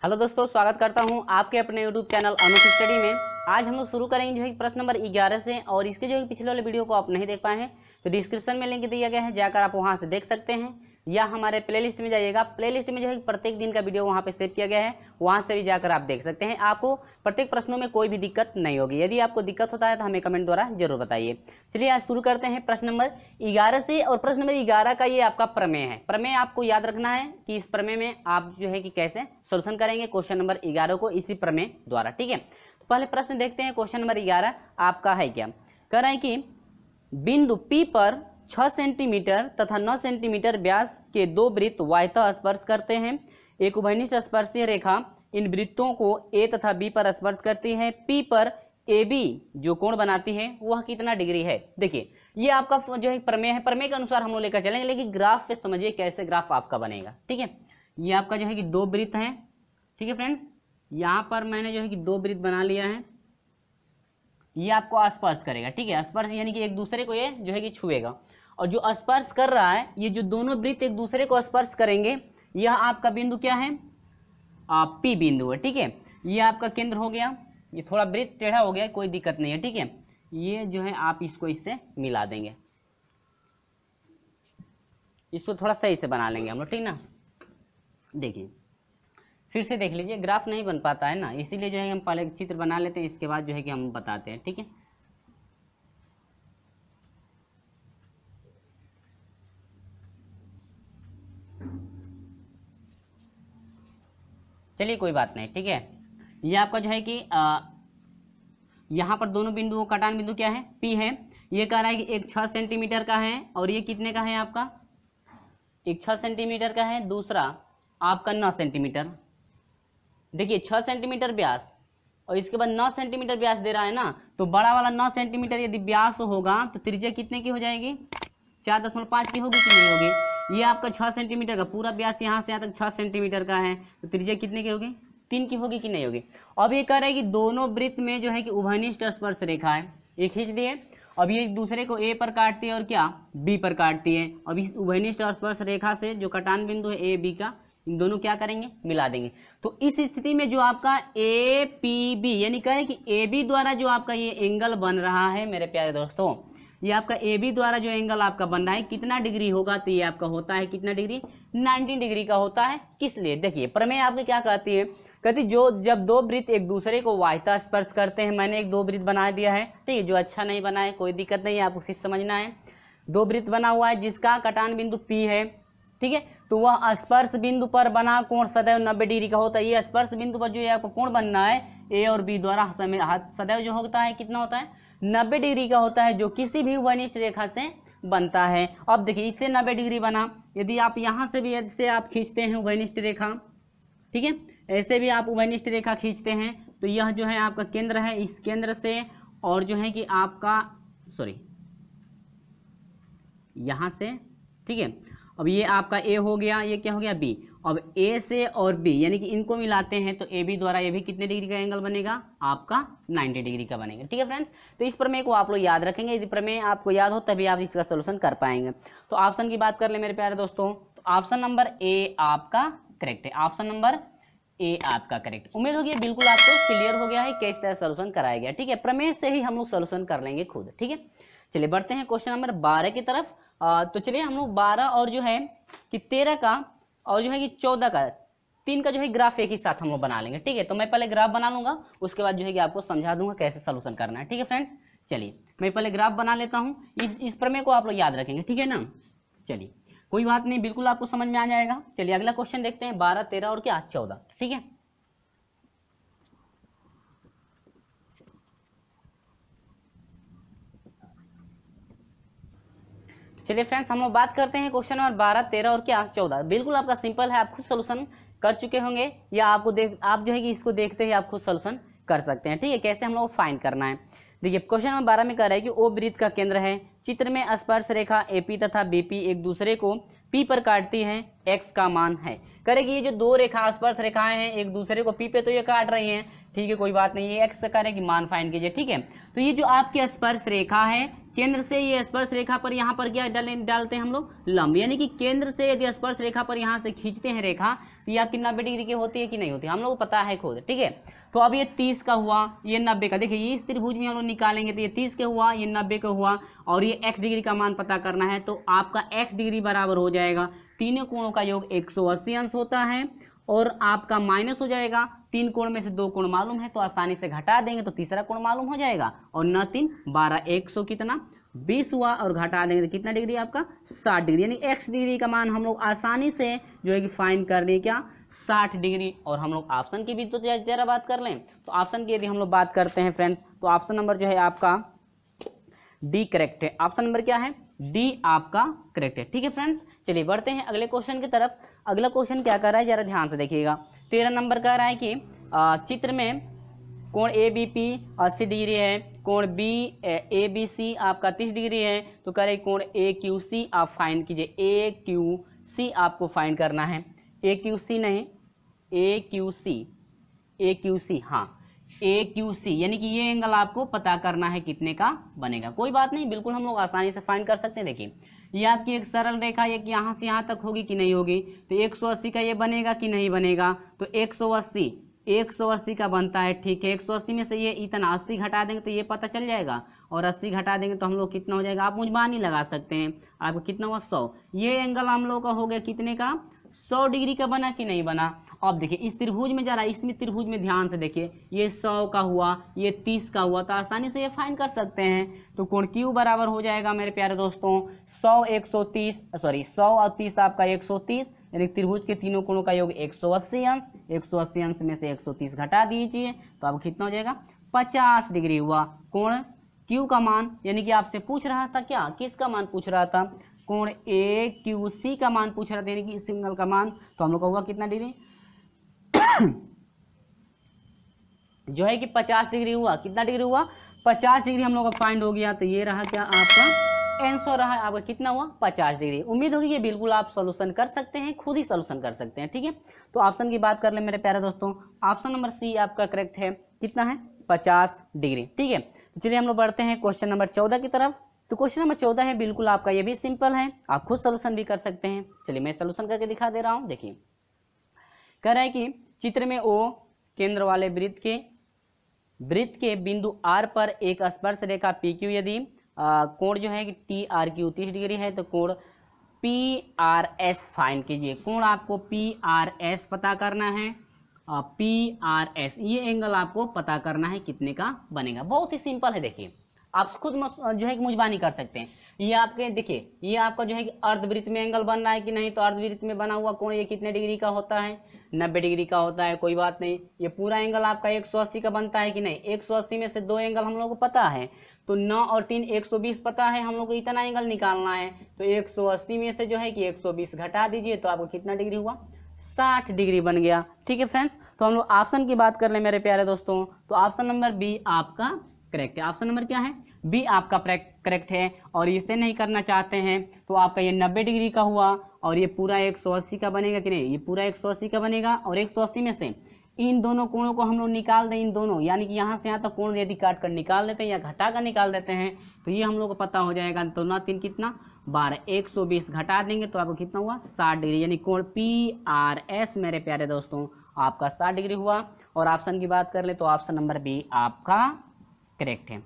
Hello दोस्तों, स्वागत करता हूं आपके अपने यूट्यूब चैनल अनुप स्टडी में। आज हम लोग शुरू करेंगे जो है प्रश्न नंबर 11 से। और इसके जो है पिछले वाले वीडियो को आप नहीं देख पाए हैं तो डिस्क्रिप्शन में लिंक दिया गया है, जाकर आप वहां से देख सकते हैं, या हमारे प्लेलिस्ट में जाइएगा। प्लेलिस्ट में जो है प्रत्येक दिन का वीडियो वहां पे सेव किया गया है, वहां से भी जाकर आप देख सकते हैं। आपको प्रत्येक प्रश्नों में कोई भी दिक्कत नहीं होगी। यदि आपको दिक्कत होता है तो हमें कमेंट द्वारा जरूर बताइए। चलिए आज शुरू करते हैं प्रश्न नंबर 11 से। और प्रश्न नंबर 11 का ये आपका प्रमेय है। प्रमेय आपको याद रखना है कि इस प्रमेय में आप जो है कि कैसे सोल्यूशन करेंगे क्वेश्चन नंबर 11 को इसी प्रमेय द्वारा। ठीक है, तो पहले प्रश्न देखते हैं। क्वेश्चन नंबर 11 आपका है क्या, कह रहा है कि बिंदु P पर 6 सेंटीमीटर तथा 9 सेंटीमीटर व्यास के दो वृत्त वाह्यतः स्पर्श करते हैं। एक उभयनिष्ठ स्पर्शीय रेखा इन वृत्तों को A तथा B पर स्पर्श करती है। P पर AB जो कोण बनाती है वह कितना डिग्री है। देखिए ये आपका जो है प्रमेय है। प्रमेय के अनुसार हम लोग लेकर चलेंगे, लेकिन ग्राफ पे समझिए कैसे ग्राफ आपका बनेगा। ठीक है, ये आपका जो है कि दो वृत्त हैं। ठीक है फ्रेंड्स, यहाँ पर मैंने जो है कि दो वृत्त बना लिया है। ये आपको स्पर्श करेगा। ठीक है, स्पर्श यानी कि एक दूसरे को ये जो है कि छुएगा। और जो स्पर्श कर रहा है, ये जो दोनों वृत्त एक दूसरे को स्पर्श करेंगे, यह आपका बिंदु क्या है, P बिंदु है। ठीक है, ये आपका केंद्र हो गया। ये थोड़ा वृत्त टेढ़ा हो गया, कोई दिक्कत नहीं है। ठीक है, ये जो है आप इसको इससे मिला देंगे, इसको थोड़ा सही से बना लेंगे हम लोग। ठीक ना, देखिए फिर से देख लीजिए, ग्राफ नहीं बन पाता है ना, इसीलिए जो है हम पहले चित्र बना लेते हैं, इसके बाद जो है कि हम बताते हैं। ठीक है, चलिए कोई बात नहीं। ठीक है, ये आपका जो है कि यहाँ पर दोनों बिंदुओं का कटान बिंदु क्या है, P है। ये कह रहा है कि एक 6 सेंटीमीटर का है और ये कितने का है आपका, एक 6 सेंटीमीटर का है, दूसरा आपका 9 सेंटीमीटर। देखिए 6 सेंटीमीटर व्यास और इसके बाद 9 सेंटीमीटर व्यास दे रहा है ना, तो बड़ा वाला 9 सेंटीमीटर यदि व्यास होगा तो त्रिज्या कितने की हो जाएगी, 4.5 की होगी कि नहीं होगी। ये आपका 6 सेंटीमीटर का पूरा व्यास यहाँ से यहाँ तक 6 सेंटीमीटर का है, तो त्रिज्या कितने की होगी, 3 की होगी कि नहीं होगी। अब ये कह रहा है कि दोनों वृत्त में जो है कि उभयनिष्ठ स्पर्श रेखा है, ये खींच दिए। अब ये एक दूसरे को A पर काटती है और क्या B पर काटती है। अब इस उभयनिष्ठ स्पर्श रेखा से जो कटान बिंदु है A B का, इन दोनों क्या करेंगे, मिला देंगे। तो इस स्थिति में जो आपका APB यानी कहें कि AB द्वारा जो आपका ये एंगल बन रहा है मेरे प्यारे दोस्तों, ये आपका AB द्वारा जो एंगल आपका बन रहा है कितना डिग्री होगा, तो ये आपका होता है कितना डिग्री, 90 डिग्री का होता है। किस लिए, देखिए प्रमेय आपको क्या कहती है, कहती जो जब दो वृत्त एक दूसरे को वाह्यतः स्पर्श करते हैं। मैंने एक दो वृत्त बना दिया है। ठीक है, जो अच्छा नहीं बना है कोई दिक्कत नहीं है, आपको सिर्फ समझना है। दो वृत्त बना हुआ है जिसका कटान बिंदु P है। ठीक है, तो वह स्पर्श बिंदु पर बना कोण सदैव 90 डिग्री का होता है। ये स्पर्श बिंदु पर जो है आपको कोण बनना है A और B द्वारा सदैव जो होता है कितना होता है, 90 डिग्री का होता है, जो किसी भी उभयनिष्ठ रेखा से बनता है। अब देखिए इससे 90 डिग्री बना, यदि आप यहाँ से भी ऐसे आप खींचते हैं उभयनिष्ठ रेखा, ठीक है, ऐसे भी आप उभयनिष्ठ रेखा खींचते हैं, तो यह जो है आपका केंद्र है, इस केंद्र से और जो है कि आपका यहाँ से। ठीक है, अब ये आपका A हो गया, ये क्या हो गया B। अब A से और B यानी कि इनको मिलाते हैं तो AB द्वारा ये भी कितने डिग्री का एंगल बनेगा, आपका 90 डिग्री का बनेगा। ठीक है फ्रेंड्स, तो इस प्रमेय को आप लोग याद रखेंगे। यदि प्रमेय आपको याद हो तभी आप इसका सोल्यूशन कर पाएंगे। तो ऑप्शन की बात कर ले मेरे प्यारे दोस्तों, तो ऑप्शन नंबर A आपका करेक्ट है। ऑप्शन नंबर A आपका करेक्ट। उम्मीद होगी बिल्कुल आपको क्लियर हो गया है किस तरह सोल्यूशन कराया गया। ठीक है, प्रमेय से ही हम लोग सोल्यूशन कर लेंगे खुद। ठीक है, चलिए बढ़ते हैं क्वेश्चन नंबर 12 की तरफ। तो चलिए हम लोग 12 और जो है कि 13 का और जो है कि 14 का, 3 का जो है ग्राफ एक ही साथ हम लोग बना लेंगे। ठीक है, तो मैं पहले ग्राफ बना लूंगा, उसके बाद जो है कि आपको समझा दूंगा कैसे सोल्यूशन करना है। ठीक है फ्रेंड्स, चलिए मैं पहले ग्राफ बना लेता हूँ। इस प्रमेय को आप लोग याद रखेंगे। ठीक है ना, चलिए कोई बात नहीं, बिल्कुल आपको समझ में आ जाएगा। चलिए अगला क्वेश्चन देखते हैं, 12, 13 और क्या 14। ठीक है, चलिए फ्रेंड्स हम लोग बात करते हैं क्वेश्चन नंबर 12, 13 और क्या 14। बिल्कुल आपका सिंपल है, आप खुद सोल्यूशन कर चुके होंगे, या आपको आप जो है कि इसको देखते ही आप खुद सोल्यूशन कर सकते हैं। ठीक है, कैसे हम लोग को फाइंड करना है। देखिए क्वेश्चन नंबर 12 में कह रहा है कि O वृत्त का केंद्र है। चित्र में स्पर्श रेखा AP तथा BP एक दूसरे को P पर काटती है, X का मान है। करेगी ये जो दो रेखा स्पर्श रेखाएं हैं एक दूसरे को P पे तो ये काट रही हैं, ठीक है, कोई बात नहीं, ये एक्स का है कि मान फाइंड कीजिए। ठीक है, तो ये जो आपकी स्पर्श रेखा है, केंद्र से ये स्पर्श रेखा पर यहाँ पर क्या डालते हैं हम लोग, लंब, यानी कि केंद्र से यदि स्पर्श रेखा पर यहाँ से खींचते हैं रेखा, तो ये आपकी 90 डिग्री की होती है कि नहीं होती, हम लोग को पता है खुद। ठीक है, तो अब ये 30 का हुआ, ये 90 का, देखिए ये इस त्रिभुज में हम लोग निकालेंगे तो ये 30 का हुआ, ये 90 का हुआ, और ये x डिग्री का मान पता करना है, तो आपका x डिग्री बराबर हो जाएगा, तीनों कोणों का योग 180 अंश होता है, और आपका माइनस हो जाएगा, 3 कोण में से 2 कोण मालूम है तो आसानी से घटा देंगे तो तीसरा कोण मालूम हो जाएगा, और 9 3 12, 100 कितना 20 हुआ, और घटा देंगे तो कितना डिग्री आपका 60 डिग्री, यानी x डिग्री का मान हम लोग आसानी से जो है कि फाइंड कर लिए क्या 60 डिग्री। और हम लोग ऑप्शन की भी तो जरा बात कर लें, तो ऑप्शन की यदि हम लोग बात करते हैं फ्रेंड्स, तो ऑप्शन नंबर जो है आपका डी करेक्ट है। ऑप्शन नंबर क्या है, डी आपका करेक्ट है। ठीक है फ्रेंड्स, चलिए बढ़ते हैं अगले क्वेश्चन की तरफ। अगला क्वेश्चन क्या कर रहा है, जरा ध्यान से देखिएगा। 13 नंबर कह रहा है कि चित्र में कोण ए बी पी 80 डिग्री है, कोण बी ए बी सी आपका 30 डिग्री है, तो कह रहे कोण ए क्यू सी आप फाइंड कीजिए। ए क्यू सी आपको फाइंड करना है, ए क्यू सी नहीं, ए क्यू सी, ए क्यू सी, हाँ ए क्यू सी, यानी कि ये एंगल आपको पता करना है कितने का बनेगा। कोई बात नहीं, बिल्कुल हम लोग आसानी से फाइंड कर सकते हैं। देखिए ये आपकी एक सरल रेखा है कि यहाँ से यहाँ तक होगी कि नहीं होगी, तो 180 का ये बनेगा कि नहीं बनेगा, तो 180 का बनता है। ठीक है, 180 में से ये इतना 80 घटा देंगे तो ये पता चल जाएगा, और 80 घटा देंगे तो हम लोग कितना हो जाएगा, आप मुझबानी लगा सकते हैं, आपको कितना हुआ 100। ये एंगल हम लोग का हो गया कितने का, 100 डिग्री का बना कि नहीं बना। अब देखिए इस त्रिभुज में जरा, इसमें त्रिभुज में ध्यान से देखिए, ये 100 का हुआ, ये 30 का हुआ, तो आसानी से ये फाइंड कर सकते हैं। तो कोण Q बराबर हो जाएगा मेरे प्यारे दोस्तों 100 और 30 आपका 130, यानी त्रिभुज के तीनों कोणों का योग 180 अंश, 180 अंश में से 130 घटा दीजिए तो आपको कितना हो जाएगा 50 डिग्री हुआ। कोण Q का मान, यानी कि आपसे पूछ रहा था क्या, किसका मान पूछ रहा था, कोण AQC का मान पूछ रहा था, यानी कि इस एंगल का मान, तो हम लोग का हुआ कितना डिग्री जो है कि 50 डिग्री हुआ। कितना डिग्री हुआ, 50 डिग्री हम लोग का फाइंड हो गया। तो ये रहा क्या आपका आंसर रहा आपका, कितना हुआ 50 डिग्री। उम्मीद होगी कि बिल्कुल आप सॉल्यूशन कर सकते हैं, खुद ही सॉल्यूशन कर सकते हैं। ठीक है, तो ऑप्शन की बात कर ले मेरे प्यारे दोस्तों, ऑप्शन नंबर सी आपका करेक्ट है। कितना है 50 डिग्री। ठीक है, तो चलिए हम लोग बढ़ते हैं क्वेश्चन नंबर 14 की तरफ। तो क्वेश्चन नंबर 14 है बिल्कुल आपका, ये भी सिंपल है, आप खुद सॉल्यूशन भी कर सकते हैं। चलिए मैं सॉल्यूशन करके दिखा दे रहा हूँ। देखिए कह रहा है कि चित्र में ओ केंद्र वाले वृत्त के बिंदु R पर एक स्पर्श रेखा PQ, यदि कोण जो है कि TRQ 30 डिग्री है, तो कोण PRS फाइंड कीजिए। कोण आपको PRS पता करना है, PRS ये एंगल आपको पता करना है कितने का बनेगा। बहुत ही सिंपल है, देखिए आप खुद जो है कि मुझबानी कर सकते हैं। ये आपके देखिए, ये आपका जो है कि अर्धवृत्त में एंगल बन रहा है कि नहीं, तो अर्धवृत्त में बना हुआ कोण ये कितने डिग्री का होता है, 90 डिग्री का होता है। कोई बात नहीं, ये पूरा एंगल आपका 180 का बनता है कि नहीं, 180 में से 2 एंगल हम लोग को पता है, तो 9 और 3 120 पता है, हम लोग को इतना एंगल निकालना है। तो 180 में से जो है कि 120 घटा दीजिए तो आपको कितना डिग्री हुआ 60 डिग्री बन गया। ठीक है फ्रेंड्स, तो हम लोग ऑप्शन की बात कर ले मेरे प्यारे दोस्तों, तो ऑप्शन नंबर बी आपका करेक्ट है। ऑप्शन नंबर क्या है, बी आपका करेक्ट है। और इसे नहीं करना चाहते हैं तो आपका ये 90 डिग्री का हुआ, और ये पूरा 180 का बनेगा कि नहीं, ये पूरा 180 का बनेगा, और 180 में से इन दोनों कोणों को हम लोग निकाल दें, इन दोनों यानी कि यहाँ से यहाँ तक कोण यदि काट कर निकाल देते हैं या घटा कर निकाल देते हैं तो ये हम लोग को पता हो जाएगा। तो 9 3 कितना 12, 120 घटा देंगे तो आपको कितना हुआ 60 डिग्री, यानी कोण PRS मेरे प्यारे दोस्तों आपका 60 डिग्री हुआ। और ऑप्शन की बात कर ले तो ऑप्शन नंबर बी आपका करेक्ट है।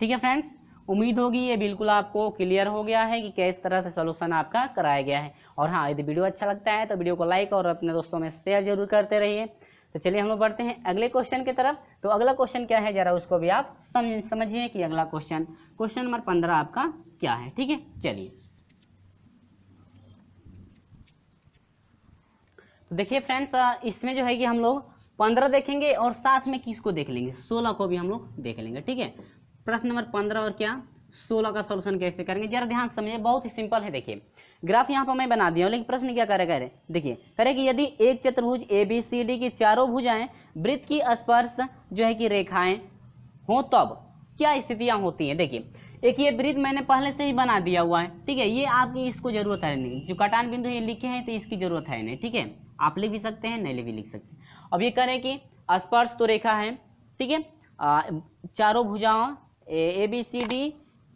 ठीक है फ्रेंड्स, उम्मीद होगी ये बिल्कुल आपको क्लियर हो गया है कि किस तरह से सॉल्यूशन आपका कराया गया है। और हाँ, यदि वीडियो अच्छा लगता है तो वीडियो को लाइक और अपने दोस्तों में शेयर जरूर करते रहिए। तो चलिए हम लोग बढ़ते हैं अगले क्वेश्चन की तरफ। तो अगला क्वेश्चन क्या है, जरा उसको भी आप समझिए कि अगला क्वेश्चन नंबर 15 आपका क्या है। ठीक है, चलिए तो देखिए फ्रेंड्स, इसमें जो है कि हम लोग 15 देखेंगे और साथ में किसको देख लेंगे, 16 को भी हम लोग देख लेंगे। ठीक है, प्रश्न नंबर 15 और क्या 16 का सॉल्यूशन कैसे करेंगे, जरा ध्यान से समझिए, बहुत ही सिंपल है। देखिए ग्राफ यहाँ पर मैं बना दिया हूँ, लेकिन प्रश्न क्या करेगा, देखिए करे कि यदि एक चतुर्भुज ABCD की चारों भुजाएं वृत्त की स्पर्श जो है कि रेखाएं हो तब क्या स्थितियां होती हैं। देखिए एक ये वृत्त मैंने पहले से ही बना दिया हुआ है। ठीक है, ये आपकी इसको जरूरत है नहीं, जो कटान बिंदु ये लिखे हैं तो इसकी जरूरत है नहीं। ठीक है, आप लिख भी सकते हैं, नहीं भी लिख सकते हैं। अब ये करें कि स्पर्श तो रेखा है, ठीक है, चारों भुजाओं ए बी सी डी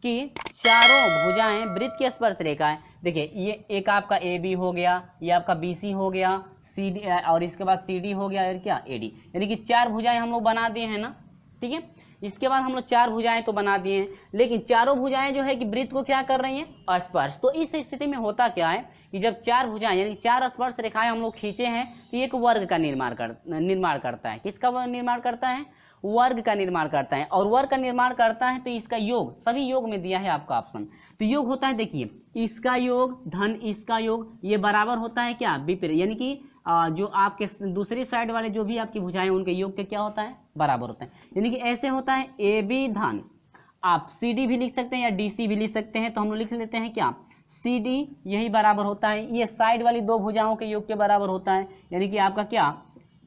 की चारों भुजाएं वृत्त की स्पर्श रेखा है। देखिए ये एक आपका ए बी हो गया, ये आपका बी सी हो गया, सी डी और इसके बाद सी डी हो गया और क्या ए डी, यानी कि 4 भुजाएं हम लोग बना दिए हैं ना, ठीक है। इसके बाद हम लोग 4 भुजाएं तो बना दिए हैं, लेकिन चारों भुजाएं जो है कि वृत्त को क्या कर रही हैं, स्पर्श। तो इस स्थिति में होता क्या है कि जब 4 भुजाएं यानी 4 स्पर्श रेखाएं हम लोग खींचे हैं तो एक वर्ग का निर्माण करता है। किसका निर्माण करता है, वर्ग का निर्माण करता है। और वर्ग का निर्माण करता है तो इसका योग, सभी योग में दिया है आपका ऑप्शन, तो योग होता है, देखिए इसका योग धन इसका योग, ये बराबर होता है क्या, विपरीत, यानी कि जो आपके दूसरी साइड वाले जो भी आपकी भुजाएं उनके योग के क्या होता है, बराबर होता है। यानी कि ऐसे होता है ए बी धन, आप सी डी भी लिख सकते हैं या डी सी भी लिख सकते हैं, तो हम लोग लिख लेते हैं क्या, सी डी, यही बराबर होता है, ये साइड वाली 2 भुजाओं के योग के बराबर होता है, यानी कि आपका क्या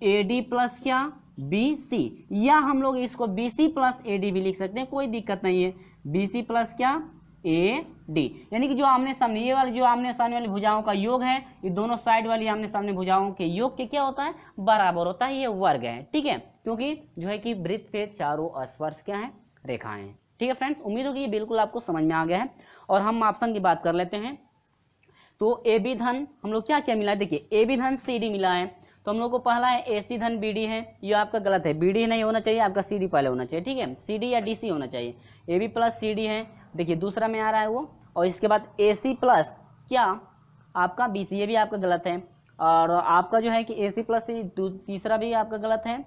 ए डी प्लस क्या बी सी, या हम लोग इसको B C plus A D भी लिख सकते हैं, कोई दिक्कत नहीं है, बी सी प्लस क्या ए डी, यानी कि जो आमने सामने ये वाली जो आमने सामने वाली भुजाओं का योग है, ये दोनों साइड वाली आमने सामने भुजाओं के योग के क्या होता है, बराबर होता है, ये वर्ग है, ठीक है, क्योंकि जो है कि वृत्त के चारों स्पर्श क्या है, रेखाएं हैं, ठीक है फ्रेंड्स। उम्मीद होगी ये बिल्कुल आपको समझ में आ गया है। और हम ऑप्शन की बात कर लेते हैं, तो ए बी धन हम लोग क्या क्या मिला है, देखिए ए बी धन सी डी मिला है, तो हम लोग को पहला है ए सी धन बी डी है, ये आपका गलत है, बी डी नहीं होना चाहिए, आपका सी डी पहले होना चाहिए, ठीक है, सी डी या डी सी होना चाहिए, A B plus C D है, देखिए दूसरा में आ रहा है वो, और इसके बाद ए सी प्लस क्या आपका बी सी, ये भी आपका गलत है, और आपका जो है कि ए सी प्लस तीसरा भी आपका गलत है,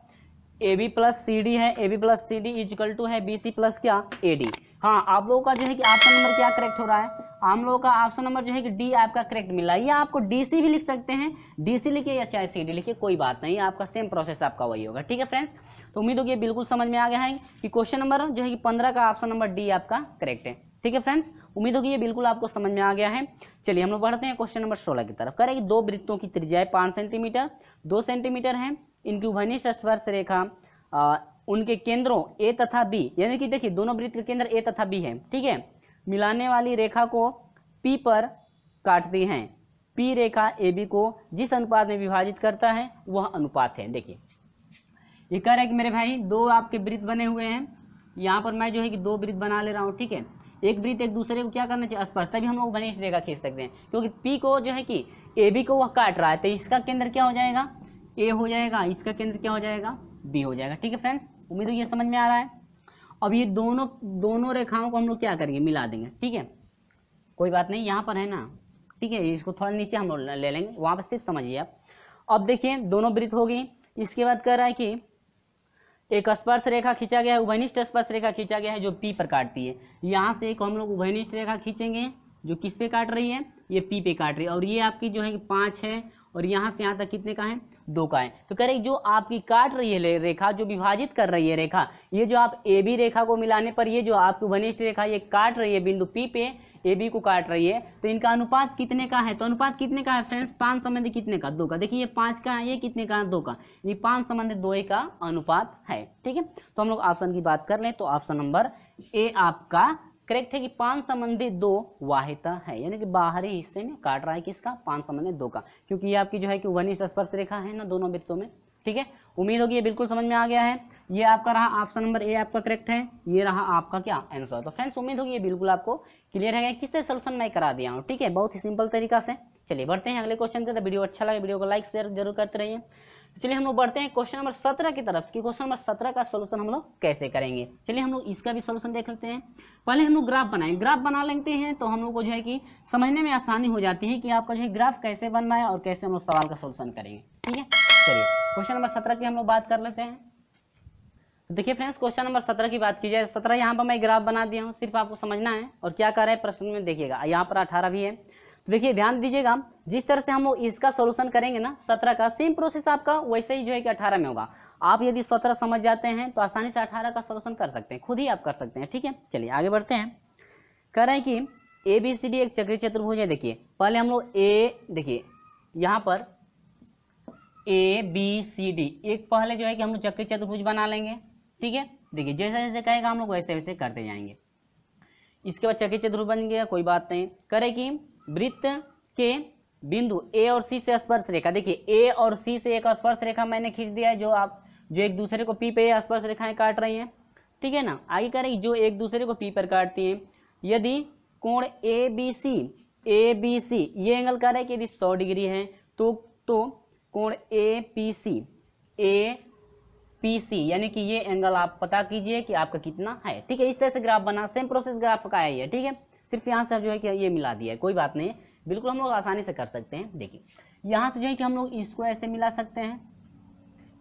A B plus C D है, A B plus C D equal to है बी सी प्लस क्या ए डी। हाँ, आप लोगों का जो है कि ऑप्शन नंबर क्या करेक्ट हो रहा है, हम लोगों का ऑप्शन नंबर जो है कि डी आपका करेक्ट मिला है, या आपको डी सी भी लिख सकते हैं, डी सी लिखिए या चाहे सी डी लिखिए, कोई बात नहीं, आपका सेम प्रोसेस आपका वही होगा, ठीक है फ्रेंड्स। तो उम्मीद होगी बिल्कुल समझ में आ गया है कि क्वेश्चन नंबर जो है कि 15 का ऑप्शन नंबर डी आपका करेक्ट है, ठीक है फ्रेंड्स। उम्मीद होगी ये बिल्कुल आपको समझ में आ गया है। चलिए हम लोग बढ़ते हैं क्वेश्चन नंबर 16 की तरफ। करेंगे 2 वृत्तों की त्रिज्या 5 सेंटीमीटर 2 सेंटीमीटर है, इनकी उभयनिष्ठ स्पर्श रेखा उनके केंद्रों ए तथा बी, यानी कि देखिए दोनों वृत्त के केंद्र ए तथा बी है, ठीक है, मिलाने वाली रेखा को पी पर काटती हैं। पी रेखा ए बी को जिस अनुपात में विभाजित करता है वह अनुपात है। देखिए ये कह रहा है कि मेरे भाई 2 आपके वृत्त बने हुए हैं, यहाँ पर मैं जो है कि 2 वृत्त बना ले रहा हूँ, ठीक है, एक वृत्त एक दूसरे को क्या करना चाहिए, स्पर्श, तभी हम लोग उभयनिष्ठ रेखा खींच सकते हैं, क्योंकि पी को जो है कि ए बी को वह काट रहा है, तो इसका केंद्र क्या हो जाएगा, ए हो जाएगा, इसका केंद्र क्या हो जाएगा, बी हो जाएगा, ठीक है फ्रेंड्स। उम्मीद है ये समझ में आ रहा है। अब ये दोनों रेखाओं को हम लोग क्या करेंगे, मिला देंगे, ठीक है, कोई बात नहीं, यहाँ पर है ना, ठीक है, इसको थोड़ा नीचे हम लोग ले लेंगे, वहाँ पर सिर्फ समझिए आप। अब देखिए दोनों वृत्त हो गई, इसके बाद कह रहा है कि एक स्पर्श रेखा खींचा गया है, उभयनिष्ठ स्पर्श रेखा खींचा गया है जो पी पर काटती है। यहाँ से एक हम लोग उभयनिष्ठ रेखा खींचेंगे जो किस पे काट रही है, ये पी पे काट रही है, और ये आपकी जो है कि 5 है, और यहाँ से यहाँ तक कितने का है, 2 का है। तो कह रहे जो आपकी काट रही है रेखा, जो विभाजित कर रही है रेखा, ये जो आप ए बी रेखा को मिलाने पर ये जो आपकी उभयनिष्ठ रेखा ये काट रही है बिंदु पी पे, ए बी को काट रही है, तो इनका अनुपात कितने का है, तो अनुपात कितने का है फ्रेंड्स, 5 संबंधी कितने का, 2 का। देखिए ये 5 का है, ये कितने का है, 2 का, ये 5 संबंधी 2 का अनुपात है, ठीक है। तो हम लोग ऑप्शन की बात कर लें तो ऑप्शन नंबर ए आपका करेक्ट है कि 5 संबंधी 2 वाहिता है, यानी कि बाहरी हिस्से में काट रहा है किसका, 5 संबंधी 2 का, क्योंकि ये आपकी जो है कि उभयनिष्ठ स्पर्श रेखा है ना दोनों वृत्तों में, ठीक है। उम्मीद होगी ये बिल्कुल समझ में आ गया है। ये आपका रहा ऑप्शन नंबर ए आपका करेक्ट है, ये रहा आपका क्या आंसर। तो फ्रेंड्स उम्मीद होगी ये बिल्कुल आपको क्लियर है, किस तरह सोल्यूशन मैं करा दिया हूँ, ठीक है, बहुत ही सिंपल तरीका से। चलिए बढ़ते हैं अगले क्वेश्चन के। तो वीडियो अच्छा लगे वीडियो को लाइक शेयर जरूर करते रहिए। तो चलिए हम लोग बढ़ते हैं क्वेश्चन नंबर 17 की तरफ कि क्वेश्चन नंबर 17 का सोल्यूशन हम लोग कैसे करेंगे। चलिए हम लोग इसका भी सोल्यूशन देख लेते हैं। पहले हम लोग ग्राफ बनाएं, ग्राफ बना लेते हैं तो हम लोग को जो है कि समझने में आसानी हो जाती है कि आपका जो है ग्राफ कैसे बनना है और कैसे हम लोग सवाल का सोल्यूशन करेंगे, ठीक है। चलिए क्वेश्चन नंबर 17 की हम लोग बात कर लेते हैं। तो देखिए फ्रेंड्स क्वेश्चन नंबर 17 की बात की जाए, 17 यहाँ पर मैं ग्राफ बना दिया हूँ, सिर्फ आपको समझना है और क्या कर रहे हैं प्रश्न में देखिएगा। यहाँ पर 18 भी है, तो देखिए ध्यान दीजिएगा, जिस तरह से हम लोग इसका सॉल्यूशन करेंगे ना 17 का, सेम प्रोसेस आपका वैसे ही जो है कि 18 में होगा। आप यदि 17 समझ जाते हैं तो आसानी से 18 का सॉल्यूशन कर सकते हैं, खुद ही आप कर सकते हैं, ठीक है। चलिए आगे बढ़ते हैं। कह रहे हैं कि ए बी सी डी एक चक्रीय चतुर्भुज है। देखिए पहले हम लोग देखिए यहाँ पर ए बी सी डी एक पहले जो है कि हम लोग चक्रीय चतुर्भुज बना लेंगे, ठीक है। देखिए जैसे जैसे कहेगा हम लोग वैसे वैसे करते जाएंगे। इसके बाद चक्रीय चतुर्भुज बन गया, कोई बात नहीं। करे कि वृत्त के बिंदु ए और सी से स्पर्श रेखा, देखिए ए और सी से एक स्पर्श रेखा मैंने खींच दिया है, जो आप जो एक दूसरे को पी पे स्पर्श रेखाएं काट रही हैं, ठीक है ना। आगे कह रही जो एक दूसरे को पी पर काटती हैं, यदि कोण ए बी सी ये एंगल कह रहा है कि यदि 100 डिग्री है तो कोण ए पी सी यानी कि ये एंगल आप पता कीजिए कि आपका कितना है, ठीक है। इस तरह से ग्राफ बना, सेम प्रोसेस ग्राफ का है ये, ठीक है। सिर्फ यहाँ से जो है कि ये मिला दिया है, कोई बात नहीं है, बिल्कुल हम लोग आसानी से कर सकते हैं। देखिए यहाँ से जो है कि हम लोग इसको ऐसे मिला सकते हैं,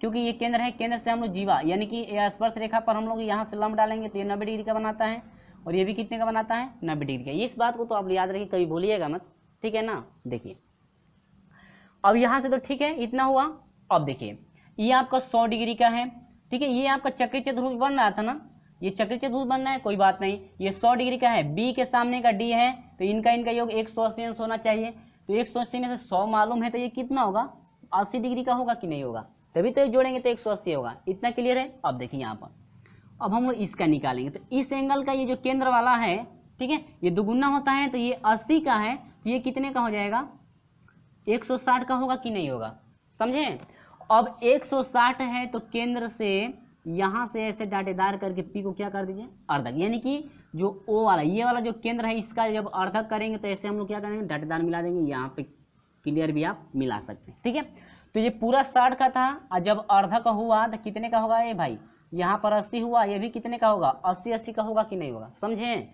क्योंकि ये केंद्र है, केंद्र से हम लोग जीवा यानी कि स्पर्श रेखा पर हम लोग यहाँ से लंब डालेंगे तो ये 90 डिग्री का बनाता है, और ये भी कितने का बनाता है, 90 डिग्री का। इस बात को तो आप याद रखिए, कभी भूलिएगा मत, ठीक है ना। देखिए अब यहाँ से तो ठीक है, इतना हुआ। अब देखिए ये आपका 100 डिग्री का है, ठीक है। ये आपका चक्रीय चतुर्भुज बन रहा था ना, ये चक्रीय चतुर्भुज बन रहा है, कोई बात नहीं। ये 100 डिग्री का है, बी के सामने का डी है, तो इनका योग 180 अंश होना चाहिए। तो 180 में से 100 मालूम है, तो ये कितना होगा, 80 डिग्री का होगा कि नहीं होगा, तभी तो जोड़ेंगे तो 180 होगा। इतना क्लियर है। अब देखिए यहाँ पर अब हम लोग इसका निकालेंगे, तो इस एंगल का ये जो केंद्र वाला है, ठीक है, ये दुगुना होता है, तो ये 80 का है, तो ये कितने का हो जाएगा, 160 का होगा कि नहीं होगा, समझे। अब 160 है तो केंद्र से यहाँ से ऐसे डाटेदार करके पी को क्या कर दीजिए, अर्धक, यानी कि जो ओ वाला ये वाला जो केंद्र है इसका जब अर्धक करेंगे तो ऐसे हम लोग क्या करेंगे, डाटेदार मिला देंगे। यहाँ पे क्लियर भी आप मिला सकते हैं, ठीक है। तो ये पूरा 60 का था, और जब अर्धक हुआ तो कितने का होगा ये भाई, यहाँ पर 80 हुआ, ये भी कितने का होगा, 80 का होगा कि नहीं होगा, समझे।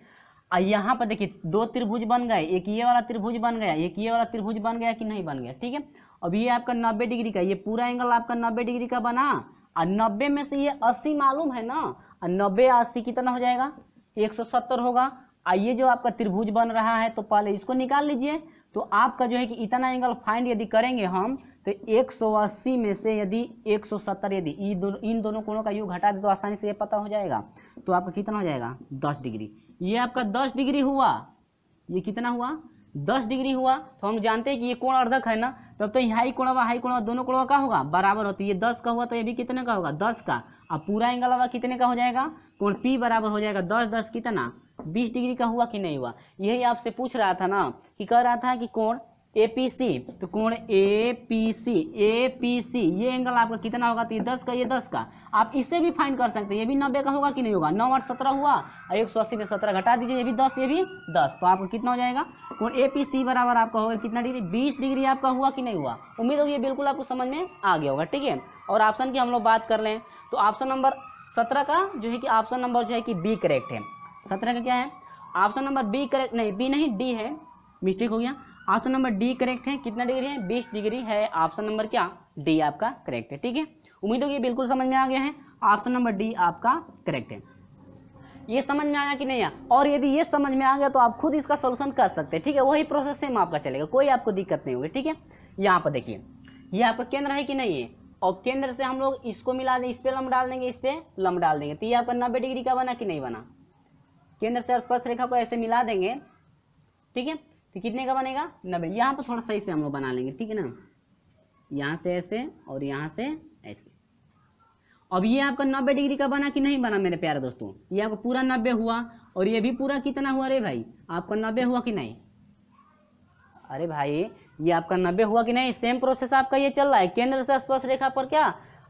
यहाँ पर देखिए 2 त्रिभुज बन गए, एक ये वाला त्रिभुज बन गया, एक ये वाला त्रिभुज बन गया कि नहीं बन गया, ठीक है। अब ये आपका 90 डिग्री का, ये पूरा एंगल आपका 90 डिग्री का बना, और 90 में से ये 80 मालूम है ना, और 90 80 कितना हो जाएगा, 170 होगा। ये जो आपका त्रिभुज बन रहा है तो पहले इसको निकाल लीजिए। तो आपका जो है कि इतना एंगल फाइंड यदि करेंगे हम, तो 180 में से यदि 170 यदि इन दोनों कोणों का योग घटा दे तो आसानी से ये पता हो जाएगा। तो आपका कितना हो जाएगा, 10 डिग्री। ये आपका 10 डिग्री हुआ, ये कितना हुआ, 10 डिग्री हुआ। तो हम जानते हैं कि ये कोण अर्धक है ना, तब तो हाई कोणवा दोनों कोणवा का होगा, बराबर होती है। ये 10 का हुआ तो ये भी कितने का होगा, 10 का। अब पूरा एंगल वाला कितने का हो जाएगा, कोण पी बराबर हो जाएगा 10 10 कितना, 20 डिग्री का हुआ कि नहीं हुआ। यही आपसे पूछ रहा था ना, कि कह रहा था कि कोण एपीसी, तो कोण एपीसी ये एंगल आपका कितना होगा, तो ये 10 का, ये 10 का। आप इससे भी फाइंड कर सकते हैं, ये भी 90 का होगा कि नहीं होगा, 9 8 17 हुआ, और 180 में 17 घटा दीजिए, ये भी 10 ये भी 10, तो आपको कितना हो जाएगा, कोण एपीसी बराबर आपका होगा कितना डिग्री, 20 डिग्री आपका हुआ कि नहीं हुआ। उम्मीद होगी ये बिल्कुल आपको समझ में आ गया होगा, ठीक है। और ऑप्शन की हम लोग बात कर लें तो ऑप्शन नंबर 17 का जो है कि ऑप्शन नंबर जो है कि बी करेक्ट है। 17 का क्या है, ऑप्शन नंबर बी करेक्ट, नहीं बी नहीं डी है, मिस्टेक हो गया। ऑप्शन नंबर डी करेक्ट है, कितना डिग्री है, 20 डिग्री है। ऑप्शन नंबर क्या, डी आपका करेक्ट है, ठीक है। उम्मीद होगी बिल्कुल समझ में आ गया है, ऑप्शन नंबर डी आपका करेक्ट है। ये समझ में आया कि नहीं आया, और यदि ये समझ में आ गया तो आप खुद इसका सोल्यूशन कर सकते हैं, ठीक है। वही प्रोसेस सेम आपका चलेगा, कोई आपको दिक्कत नहीं होगी, ठीक है। यहाँ पर देखिए ये आपका केंद्र है कि नहीं है, और केंद्र से हम लोग इसको मिला दें, इस पे लंब डाल देंगे, इस पे लंब डाल देंगे, तो ये आपका 90 डिग्री का बना कि नहीं बना। केंद्र से स्पर्श रेखा को ऐसे मिला देंगे, ठीक है, तो कितने का बनेगा, 90। यहाँ पर थोड़ा सही से हम लोग बना लेंगे, ठीक है ना, यहाँ से ऐसे और यहाँ से ऐसे। अब ये आपका 90 डिग्री का बना कि नहीं बना मेरे प्यारे दोस्तों, ये आपका पूरा 90 हुआ, और ये भी पूरा कितना हुआ रे भाई, आपका 90 हुआ कि नहीं। अरे भाई ये आपका 90 हुआ कि नहीं, सेम प्रोसेस आपका ये चल रहा है। केंद्र से स्पर्श रेखा पर क्या,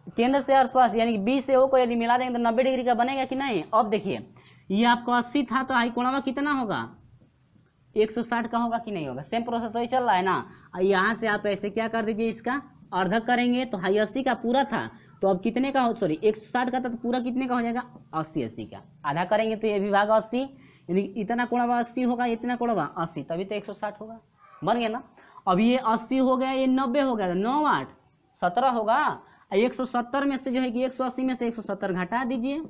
केंद्र से स्पर्श यानी कि बी से ओ को यदि मिला देंगे तो 90 डिग्री का बनेगा कि नहीं। अब देखिए ये आपको 80 था, तो हाई कोणवा कितना होगा, 160 का होगा कि नहीं होगा। सेम प्रोसेस वही चल रहा है ना। यहाँ से आप ऐसे क्या कर दीजिए, इसका अर्धक करेंगे, तो हाई 80 का पूरा था, तो अब कितने का हो, सॉरी 160 का था, तो पूरा कितने का हो जाएगा, 80 का। आधा करेंगे तो ये भी भाग 80, यानी इतना कोणवा 80 होगा, इतना कोणवा 80, तभी तो 160 होगा, बन गया ना। अब ये 80 हो गया, ये 90 हो गया, 9 8 17 होगा। 170 में से जो है कि 180 में से 170 घटा दीजिए,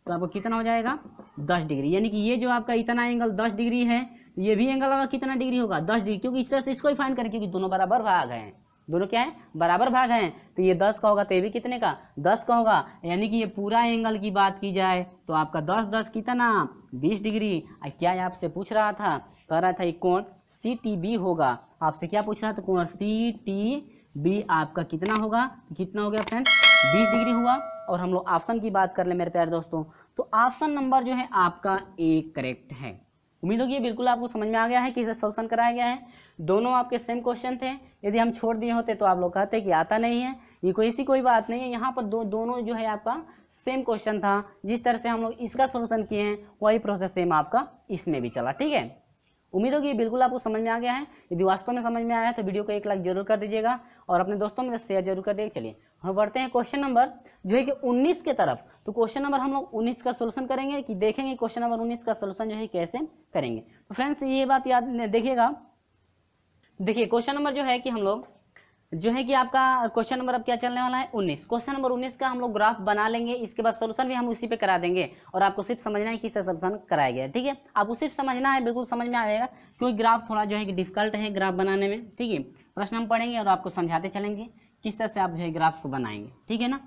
तो आपको कितना हो जाएगा, 10 डिग्री। यानी कि ये जो आपका इतना एंगल 10 डिग्री है, ये भी एंगल होगा कितना डिग्री होगा, 10 डिग्री, क्योंकि इस तरह से इसको ही फाइंड करें, क्योंकि दोनों बराबर भाग हैं, दोनों क्या है, बराबर भाग हैं। तो ये 10 का होगा, तो ये भी कितने का, 10 का होगा। यानी कि ये पूरा एंगल की बात की जाए तो आपका 10 10 कितना, 20 डिग्री। क्या आपसे पूछ रहा था, कह रहा था ये कोण CTB होगा, आपसे क्या पूछ रहा था, कोण CTB आपका कितना होगा, कितना हो गया फ्रेंड्स, 20 डिग्री हुआ। और हम लोग ऑप्शन की बात कर ले मेरे प्यारे दोस्तों, तो ऑप्शन नंबर जो है आपका ए करेक्ट है। उम्मीद होगी बिल्कुल आपको समझ में आ गया है कि इसे सॉल्यूशन कराया गया है। दोनों आपके सेम क्वेश्चन थे, यदि हम छोड़ दिए होते तो आप लोग कहते कि आता नहीं है। ये कोई बात नहीं है, यहाँ पर दोनों जो है आपका सेम क्वेश्चन था। जिस तरह से हम लोग इसका सॉल्यूशन किए हैं वही प्रोसेस सेम आपका इसमें भी चला। ठीक है, उम्मीद होगी बिल्कुल आपको समझ में आ गया है। यदि वास्तव में समझ में आया है तो वीडियो को एक लाइक जरूर कर दीजिएगा और अपने दोस्तों में शेयर जरूर कर दीजिए। चलिए हम बढ़ते हैं क्वेश्चन नंबर जो है कि 19 के तरफ। तो क्वेश्चन नंबर हम लोग 19 का सोल्यूशन करेंगे कि देखेंगे क्वेश्चन नंबर 19 का सोल्यूशन जो है कैसे करेंगे। तो फ्रेंड्स ये बात याद देखिएगा, देखिए क्वेश्चन नंबर जो है कि हम लोग जो है कि आपका क्वेश्चन नंबर अब क्या चलने वाला है 19। क्वेश्चन नंबर 19 का हम लोग ग्राफ बना लेंगे, इसके बाद सॉल्यूशन भी हम उसी पे करा देंगे और आपको सिर्फ समझना है कि इससे सॉल्यूशन कराया गया है। ठीक है, आपको सिर्फ समझना है, बिल्कुल समझ में आ जाएगा, क्योंकि ग्राफ थोड़ा जो है कि डिफिकल्ट है ग्राफ बनाने में। ठीक है, प्रश्न हम पढ़ेंगे और आपको समझाते चलेंगे किस तरह से आप जो है ग्राफ को बनाएंगे। ठीक है ना,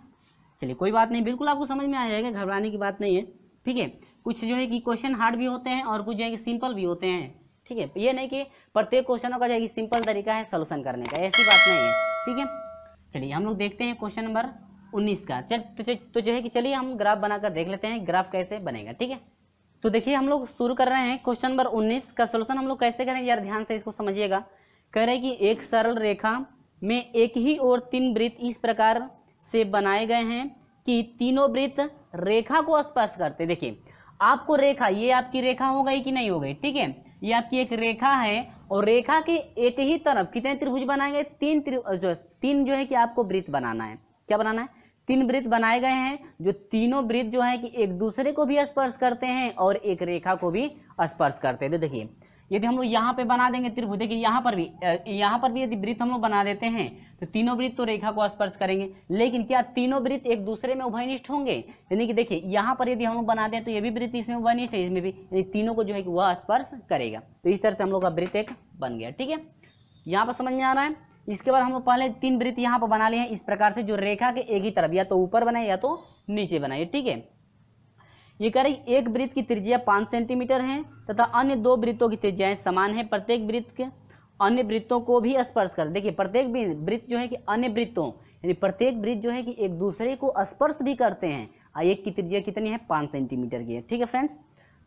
चलिए कोई बात नहीं, बिल्कुल आपको समझ में आ जाएगा, घबराने की बात नहीं है। ठीक है, कुछ जो है कि क्वेश्चन हार्ड भी होते हैं और कुछ जो है कि सिंपल भी होते हैं। ठीक है, ये नहीं कि प्रत्येक क्वेश्चनों का जो है कि सिंपल तरीका है सॉल्यूशन करने का, ऐसी बात नहीं है। ठीक है, चलिए हम लोग देखते हैं क्वेश्चन नंबर 19 का। तो जो है कि चलिए हम ग्राफ बनाकर देख लेते हैं ग्राफ कैसे बनेगा। ठीक है, तो देखिए हम लोग शुरू कर रहे हैं क्वेश्चन नंबर 19 का सॉल्यूशन हम लोग कैसे करेंगे, यार ध्यान से इसको समझिएगा। कह रहे हैं कि एक सरल रेखा में एक ही और 3 वृत्त इस प्रकार से बनाए गए हैं कि तीनों वृत्त रेखा को स्पर्श करते। देखिए आपको रेखा, ये आपकी रेखा हो गई कि नहीं हो गई। ठीक है, ये आपकी एक रेखा है और रेखा के एक ही तरफ कितने त्रिभुज बनाएंगे, तीन जो है कि आपको वृत्त बनाना है। क्या बनाना है, 3 वृत्त बनाए गए हैं, जो तीनों वृत्त जो है कि एक दूसरे को भी स्पर्श करते हैं और एक रेखा को भी स्पर्श करते हैं। तो देखिए यदि हम लोग यहाँ पे बना देंगे त्रिभुज, देखिए यहाँ पर भी यदि वृत्त हम लोग बना देते हैं तो तीनों वृत्त तो रेखा को स्पर्श करेंगे, लेकिन क्या तीनों वृत्त एक दूसरे में उभयनिष्ठ होंगे, यानी कि देखिए यहाँ पर यदि हम लोग बना दें तो ये भी वृत्त इसमें उभयनिष्ठ है, इसमें भी, यानी तीनों को जो है कि वह स्पर्श करेगा। तो इस तरह से हम लोग का वृत्त एक बन गया। ठीक है, यहाँ पर समझ में आ रहा है। इसके बाद हम लोग पहले 3 वृत्त यहाँ पर बना लिए हैं इस प्रकार से, जो रेखा के एक ही तरफ या तो ऊपर बनाए या तो नीचे बनाए। ठीक है, ये कह रही एक वृत्त की त्रिज्या 5 सेंटीमीटर है तथा अन्य 2 वृत्तों की त्रिज्याएं समान है। प्रत्येक वृत्त के अन्य वृत्तों को भी स्पर्श कर, देखिए प्रत्येक वृत्त जो है कि अन्य वृत्तों, यानी प्रत्येक वृत्त जो है कि एक दूसरे को स्पर्श भी करते हैं। एक की त्रिज्या कितनी है, 5 सेंटीमीटर की है। ठीक है फ्रेंड्स,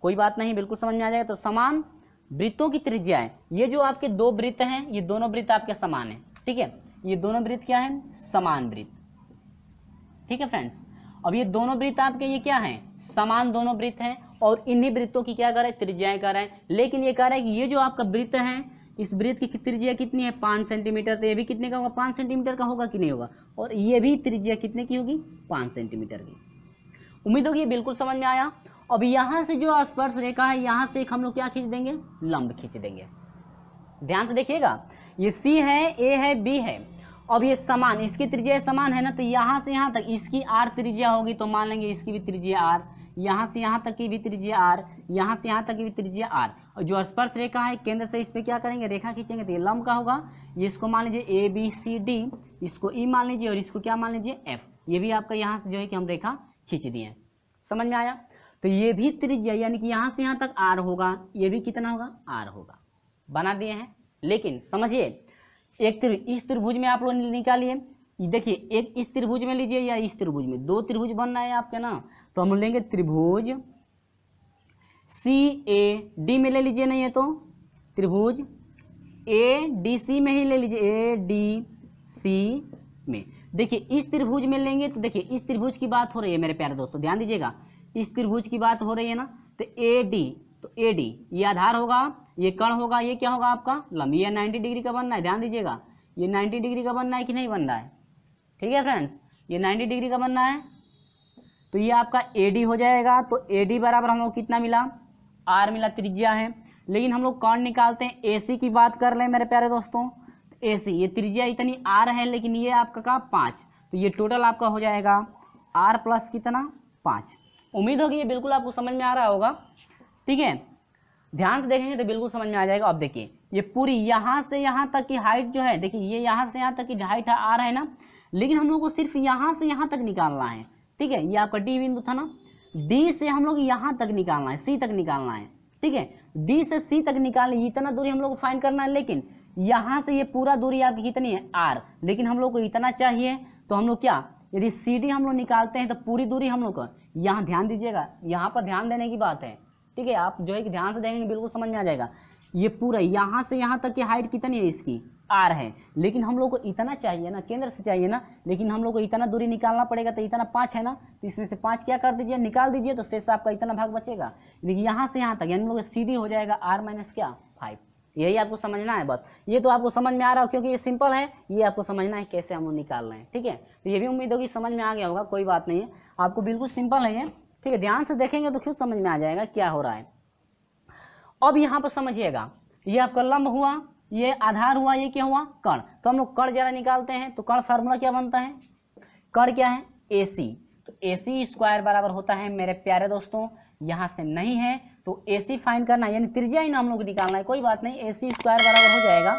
कोई बात नहीं, बिल्कुल समझ में आ जाएगा। तो समान वृत्तों की त्रिज्याएं, ये जो आपके 2 वृत्त हैं, ये दोनों वृत्त आपके समान है। ठीक है, ये दोनों वृत्त क्या है, समान वृत्त। ठीक है फ्रेंड्स, अब ये दोनों वृत्त आपके ये क्या हैं, समान दोनों वृत्त हैं और इन्हीं वृत्तों की क्या कर रहे हैं, त्रिज्याएं कर रहे हैं। लेकिन ये कह रहा है कि ये जो आपका वृत्त है, इस वृत्त की त्रिज्या कितनी है, 5 सेंटीमीटर। तो ये भी कितने का होगा, 5 सेंटीमीटर का होगा कि नहीं होगा, और ये भी त्रिज्या कितने की होगी, 5 सेंटीमीटर की। उम्मीद होगी ये बिल्कुल समझ में आया। अब यहाँ से जो स्पर्श रेखा है, यहाँ से एक हम लोग क्या खींच देंगे, लंब खींच देंगे। ध्यान से देखिएगा, ये सी है, ए है, बी है। अब ये समान, इसकी त्रिज्या समान है ना, तो यहाँ से यहाँ तक इसकी आर त्रिज्या होगी, तो मान लेंगे इसकी भी त्रिज्या आर, यहाँ से यहाँ तक की भी त्रिज्या आर, यहाँ से यहाँ तक की भी त्रिज्या आर। और जो स्पर्श रेखा है केंद्र से इस पे क्या करेंगे, रेखा खींचेंगे, तो ये लंब का होगा। ये इसको मान लीजिए ए बी सी डी, इसको ई मान लीजिए और इसको क्या मान लीजिए एफ। ये भी आपका यहाँ से जो है कि हम रेखा खींच दिए। समझ में आया। तो ये भी त्रिज्या यानी कि यहाँ से यहाँ तक आर होगा, ये भी कितना होगा, आर होगा, बना दिए हैं। लेकिन समझिए एक इस त्रिभुज में आप लोग निकालिए, देखिए एक इस त्रिभुज में लीजिए या इस त्रिभुज में, 2 त्रिभुज बन रहा है आपके ना, तो हम लेंगे त्रिभुज सी ए डी में ले लीजिए, नहीं है तो त्रिभुज ए डी सी में ही ले लीजिए, ए डी सी में। देखिए इस त्रिभुज में लेंगे तो देखिए इस त्रिभुज की बात हो रही है मेरे प्यारे दोस्तों, ध्यान दीजिएगा, इस त्रिभुज की बात हो रही है ना, तो ए डी, तो ए डी ये आधार होगा, ये कर्ण होगा, ये क्या होगा आपका लंब, ये 90 डिग्री का बनना है। ध्यान दीजिएगा, ये 90 डिग्री का बनना है कि नहीं बन रहा है। ठीक है फ्रेंड्स, ये 90 डिग्री का बनना है, तो ये आपका AD हो जाएगा। तो AD बराबर हम लोग कितना मिला, R मिला, त्रिज्या है। लेकिन हम लोग कौन निकालते हैं, AC की बात कर ले मेरे प्यारे दोस्तों। तो AC ये त्रिज्या इतनी R है, लेकिन ये आपका का 5, तो ये टोटल आपका हो जाएगा R प्लस कितना 5। उम्मीद होगी ये बिल्कुल आपको समझ में आ रहा होगा। ठीक है, ध्यान से देखेंगे तो बिल्कुल समझ में आ जाएगा। अब देखिए ये पूरी यहाँ से यहाँ तक की हाइट जो है, देखिए ये यहाँ से यहाँ तक की हाइट R है ना, लेकिन हम लोग को सिर्फ यहाँ से यहाँ तक निकालना है। ठीक है, ये आपका D बिंदु था ना, D से हम लोग यहाँ तक निकालना है, C तक निकालना है। ठीक है, D से C तक निकालना, इतना दूरी हम लोग को फाइंड करना है। लेकिन यहाँ से ये पूरा दूरी आपकी कितनी है, R, लेकिन हम लोग को इतना चाहिए, तो हम लोग क्या, यदि CD हम लोग निकालते हैं तो पूरी दूरी हम लोग को, यहाँ ध्यान दीजिएगा, यहाँ पर ध्यान देने की बात है, ठीक है, आप जो है कि ध्यान से देखेंगे बिल्कुल समझ में आ जाएगा। ये पूरा यहाँ से यहाँ तक की हाइट कितनी है इसकी, r है, लेकिन हम लोग को इतना चाहिए ना, केंद्र से चाहिए ना, लेकिन हम लोग को इतना दूरी निकालना पड़ेगा, तो इतना 5 है ना, तो इसमें से 5 क्या कर दीजिए, निकाल दीजिए, तो शेष आपका इतना भाग बचेगा। देखिए यहाँ से यहाँ तक यानी हम लोग CD हो जाएगा r माइनस क्या 5। यही आपको समझना है बस, ये तो आपको समझ में आ रहा हो क्योंकि ये सिंपल है, ये आपको समझना है कैसे हम लोग निकाल रहे हैं। ठीक है, तो ये भी उम्मीद होगी समझ में आ गया होगा, कोई बात नहीं है, आपको बिल्कुल सिंपल है ये। ठीक है, ध्यान से देखेंगे तो खुद समझ में आ जाएगा क्या हो रहा है। अब यहाँ पर समझिएगा, ये आपका लंब हुआ, ये आधार हुआ, ये क्या हुआ कण। तो हम लोग कण जरा निकालते हैं, तो कण फार्मूला क्या बनता है, कण क्या है AC, तो AC स्क्वायर बराबर होता है मेरे प्यारे दोस्तों, यहाँ से नहीं है तो AC फाइंड करना है, यानी त्रिज्या ही ना हम लोग निकालना है, कोई बात नहीं। AC स्क्वायर बराबर हो जाएगा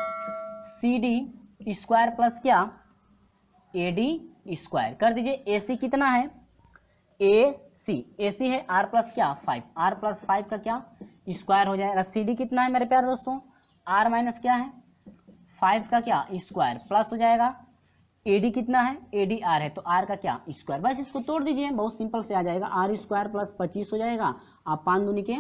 CD स्क्वायर प्लस क्या AD स्क्वायर, कर दीजिए। AC कितना है AC है R प्लस क्या 5, R प्लस 5 का क्या स्क्वायर हो जाएगा। CD कितना है मेरे प्यारे दोस्तों, R माइनस क्या है 5 का क्या स्क्वायर प्लस हो जाएगा। AD कितना है, AD R है, तो R का क्या स्क्वायर, बस इसको तोड़ दीजिए, बहुत सिंपल से आ जाएगा। R स्क्वायर प्लस 25 हो जाएगा, आप 5 दूनी के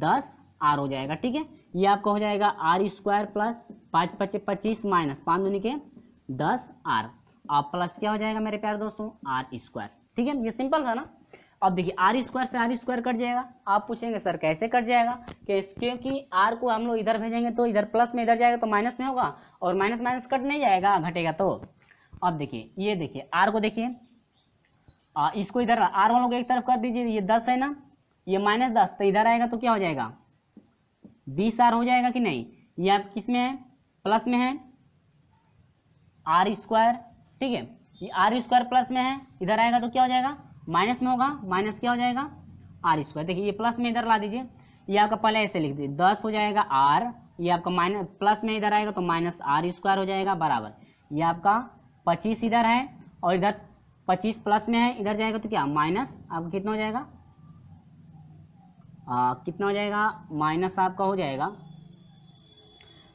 10 R हो जाएगा। ठीक है, ये आपका हो जाएगा R स्क्वायर प्लस 5 × 25 माइनस 5 दूनी के 10 R, आप प्लस क्या हो जाएगा मेरे प्यारे दोस्तों R स्क्वायर। ठीक है, ये सिंपल था ना। अब देखिए R स्क्वायर से R स्क्वायर कट जाएगा, आप पूछेंगे सर कैसे कट जाएगा, क्योंकि R को हम लोग इधर भेजेंगे तो इधर प्लस में, इधर जाएगा तो माइनस में होगा, और माइनस माइनस कट नहीं जाएगा, घटेगा। तो अब देखिए, ये देखिए R को देखिए, इसको इधर R वालों को एक तरफ कर दीजिए, ये 10 है ना, ये -10, तो इधर आएगा तो क्या हो जाएगा 20R हो जाएगा कि नहीं। ये आप किस में है, प्लस में है R स्क्वायर। ठीक है, ये R स्क्वायर प्लस में है, इधर आएगा तो क्या हो जाएगा माइनस में होगा, माइनस क्या हो जाएगा R स्क्वायर। देखिए ये प्लस में इधर ला दीजिए, ये आपका पहले ऐसे लिख दीजिए 10 हो जाएगा R, ये आपका माइनस प्लस में इधर आएगा तो माइनस R स्क्वायर हो जाएगा बराबर, ये आपका 25 इधर है और इधर 25 प्लस में है, इधर जाएगा तो क्या माइनस आपका कितना हो जाएगा, कितना हो जाएगा माइनस आपका हो जाएगा।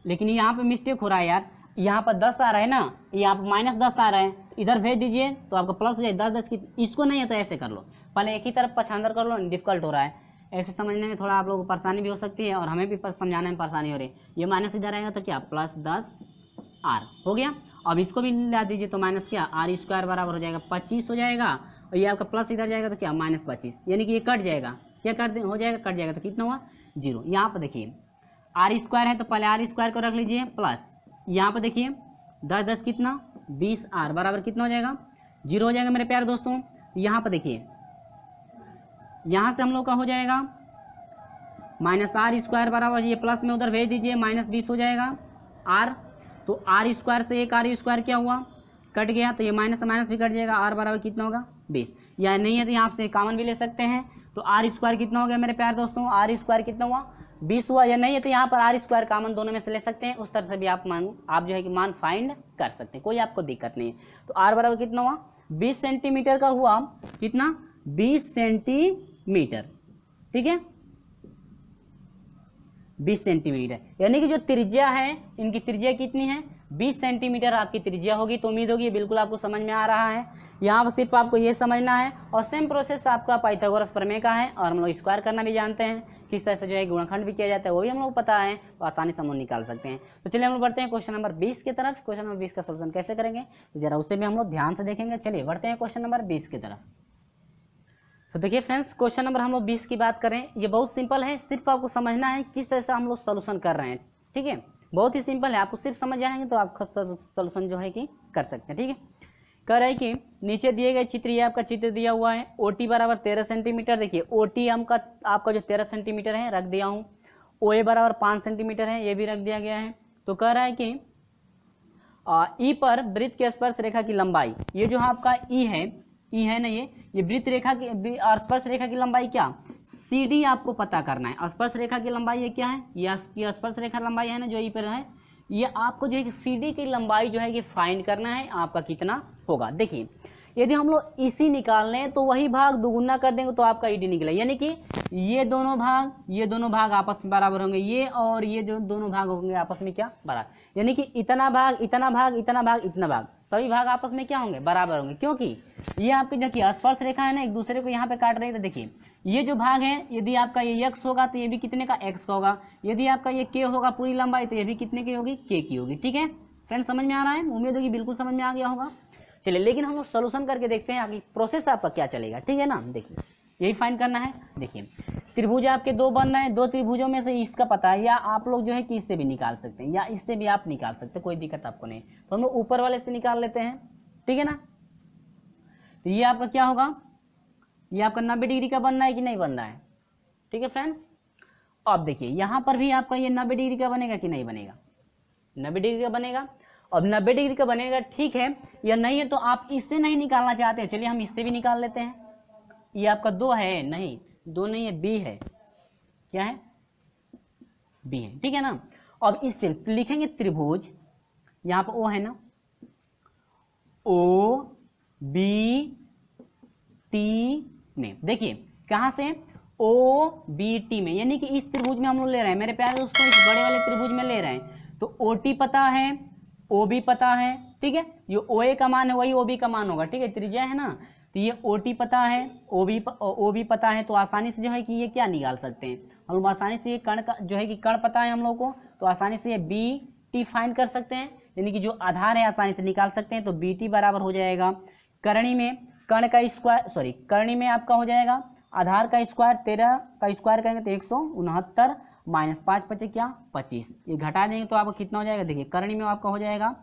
लेकिन यहाँ पे मिस्टेक हो रहा है यार, यहाँ पर 10 आ रहा है ना, यहाँ पर -10 आ रहा है, इधर भेज दीजिए तो आपका प्लस हो जाए 10 की। इसको नहीं है तो ऐसे कर लो, पहले एक ही तरफ पछांदर कर लो, डिफिकल्ट हो रहा है, ऐसे समझने में थोड़ा आप लोगों को परेशानी भी हो सकती है और हमें भी समझाने में परेशानी हो रही है। ये माइनस इधर आएगा तो क्या +10 R हो गया। अब इसको भी ला दीजिए तो माइनस क्या R स्क्वायर बराबर हो जाएगा 25 हो जाएगा, और ये आपका प्लस इधर जाएगा तो क्या -25, यानी कि ये कट जाएगा, क्या कर हो जाएगा कट जाएगा, तो कितना हुआ 0। यहाँ पर देखिए R स्क्वायर है तो पहले R स्क्वायर को रख लीजिए प्लस, यहाँ पर देखिए 10 कितना 20R बराबर कितना हो जाएगा 0 हो जाएगा मेरे प्यारे दोस्तों। यहाँ पर देखिए, यहाँ से हम लोग का हो जाएगा -R स्क्वायर बराबर, ये प्लस में उधर भेज दीजिए -20 हो जाएगा R, तो R स्क्वायर से एक R स्क्वायर क्या हुआ कट गया, तो ये माइनस से माइनस भी कट जाएगा, R बराबर कितना होगा 20, या नहीं है तो यहाँ से कॉमन भी ले सकते हैं, तो R स्क्वायर कितना हो गया मेरे प्यारे दोस्तों, R स्क्वायर कितना हुआ 20 हुआ, या नहीं है तो यहाँ पर R स्क्वायर कॉमन दोनों में से ले सकते हैं, उस तरह से भी आप जो है कि मान फाइंड कर सकते हैं, कोई आपको दिक्कत नहीं है। तो R बराबर कितना हुआ 20 सेंटीमीटर का हुआ, कितना 20 सेंटीमीटर, ठीक है 20 सेंटीमीटर, यानी कि जो त्रिज्या है इनकी त्रिज्या कितनी है 20 सेंटीमीटर आपकी त्रिज्या होगी। तो उम्मीद होगी बिल्कुल आपको समझ में आ रहा है, यहाँ पर सिर्फ आपको ये समझना है, और सेम प्रोसेस आपका पाइथागोरस प्रमेय का है, और हम लोग स्क्वायर करना भी जानते हैं, किस तरह से जो है गुणनखंड भी किया जाता है वो भी हम लोग पता है, तो आसानी से हम लोग निकाल सकते हैं। तो चलिए हम लोग बढ़ते हैं क्वेश्चन नंबर 20 की तरफ। क्वेश्चन नंबर 20 का सोल्यूशन कैसे करेंगे तो जरा उससे भी हम लोग ध्यान से देखेंगे। चलिए बढ़ते हैं क्वेश्चन नंबर 20 की तरफ। तो देखिए फ्रेंड्स, क्वेश्चन नंबर हम लोग 20 की बात करें, ये बहुत सिंपल है, सिर्फ आपको समझना है किस तरह से हम लोग सोल्यूशन कर रहे हैं। ठीक है, बहुत ही सिंपल है, आपको सिर्फ समझ जाएंगे तो आप सोल्यूशन जो है कि कर सकते हैं। ठीक है, कह रहे हैं कि नीचे दिए गए चित्र, ये आपका चित्र दिया हुआ है, OT बराबर 13 सेंटीमीटर। देखिए OT आपका जो 13 सेंटीमीटर है रख दिया हूँ, OA बराबर 5 सेंटीमीटर है, ये भी रख दिया गया है। तो कह रहा है कि E पर वृत्त के स्पर्श रेखा की लंबाई, ये जो आपका E है ना, ये वृत्त रेखा की स्पर्श रेखा की लंबाई क्या CD आपको पता करना है। स्पर्श रेखा की लंबाई ये क्या है, ये स्पर्श रेखा लंबाई है ना जो E पर है, ये आपको जो है कि CD की लंबाई जो है कि फाइंड करना है, आपका कितना होगा। देखिए यदि हम लोग EC निकाल लें तो वही भाग दुगुना कर देंगे तो आपका ED निकले, यानी कि ये दोनों भाग आपस में बराबर होंगे, ये और ये जो दोनों भाग होंगे आपस में क्या बराबर, यानी कि इतना भाग इतना भाग इतना भाग इतना भाग, सभी भाग आपस में क्या होंगे, बराबर होंगे, क्योंकि ये आपकी जो कि स्पर्श रेखा है ना एक दूसरे को यहाँ पे काट रही है। तो देखिए ये जो भाग है, यदि आपका ये x होगा तो ये भी कितने का, x का होगा। यदि आपका ये k होगा पूरी लंबाई, तो ये भी कितने की होगी, k की होगी। ठीक है फ्रेंड्स, समझ में आ रहा है, उम्मीद होगी बिल्कुल समझ में आ गया होगा। चलिए लेकिन हम लोग सोल्यूशन करके देखते हैं आगे प्रोसेस आपका क्या चलेगा। ठीक है ना, देखिए यही फाइंड करना है। देखिए त्रिभुज आपके दो बन रहे हैं, दो त्रिभुजों में से इसका पता है, या आप लोग जो है कि इससे भी निकाल सकते हैं, या इससे भी आप निकाल सकते हैं, कोई दिक्कत आपको नहीं। तो हम लोग ऊपर वाले से निकाल लेते हैं। ठीक है ना, तो ये आपका क्या होगा, ये आपका 90 डिग्री का बनना है कि नहीं बन रहा है। ठीक है फ्रेंड्स, अब देखिए यहाँ पर भी आपका ये 90 डिग्री का बनेगा कि नहीं बनेगा, 90 डिग्री का बनेगा। अब 90 डिग्री का बनेगा, ठीक है, या नहीं है तो आप इससे नहीं निकालना चाहते हैं, चलिए हम इससे भी निकाल लेते हैं। ये आपका 2 है, नहीं 2 नहीं है, बी है, क्या है, बी है। ठीक है ना, अब इस लिखेंगे त्रिभुज, यहाँ पर ओ है ना, ओ बी टी में, देखिए कहाँ से, ओ बी टी में, यानी कि इस त्रिभुज में हम लोग ले रहे हैं मेरे प्यारे दोस्तों, इस बड़े वाले त्रिभुज में ले रहे हैं। तो ओ टी पता है, ओ बी पता है। ठीक है, ये ओ ए का मान है वही ओ बी का मान होगा। ठीक है, त्रिज्या है ना, तो ये ओ टी पता है, ओ बी पता है, तो आसानी से जो है कि ये क्या निकाल सकते हैं हम लोग, आसानी से ये कर्ण का जो है कि कर्ण पता है हम लोग को, तो आसानी से ये बी टी फाइंड कर सकते हैं, यानी कि जो आधार है आसानी से निकाल सकते हैं। तो बी टी बराबर हो जाएगा करणी में कर्ण का स्क्वायर, सॉरी करणी में आपका हो जाएगा आधार का स्क्वायर, 13 का स्क्वायर करेंगे तो 169 माइनस 5 बचे क्या, 25, ये घटा देंगे तो आपको कितना हो जाएगा, देखिए करणी में आपका हो जाएगा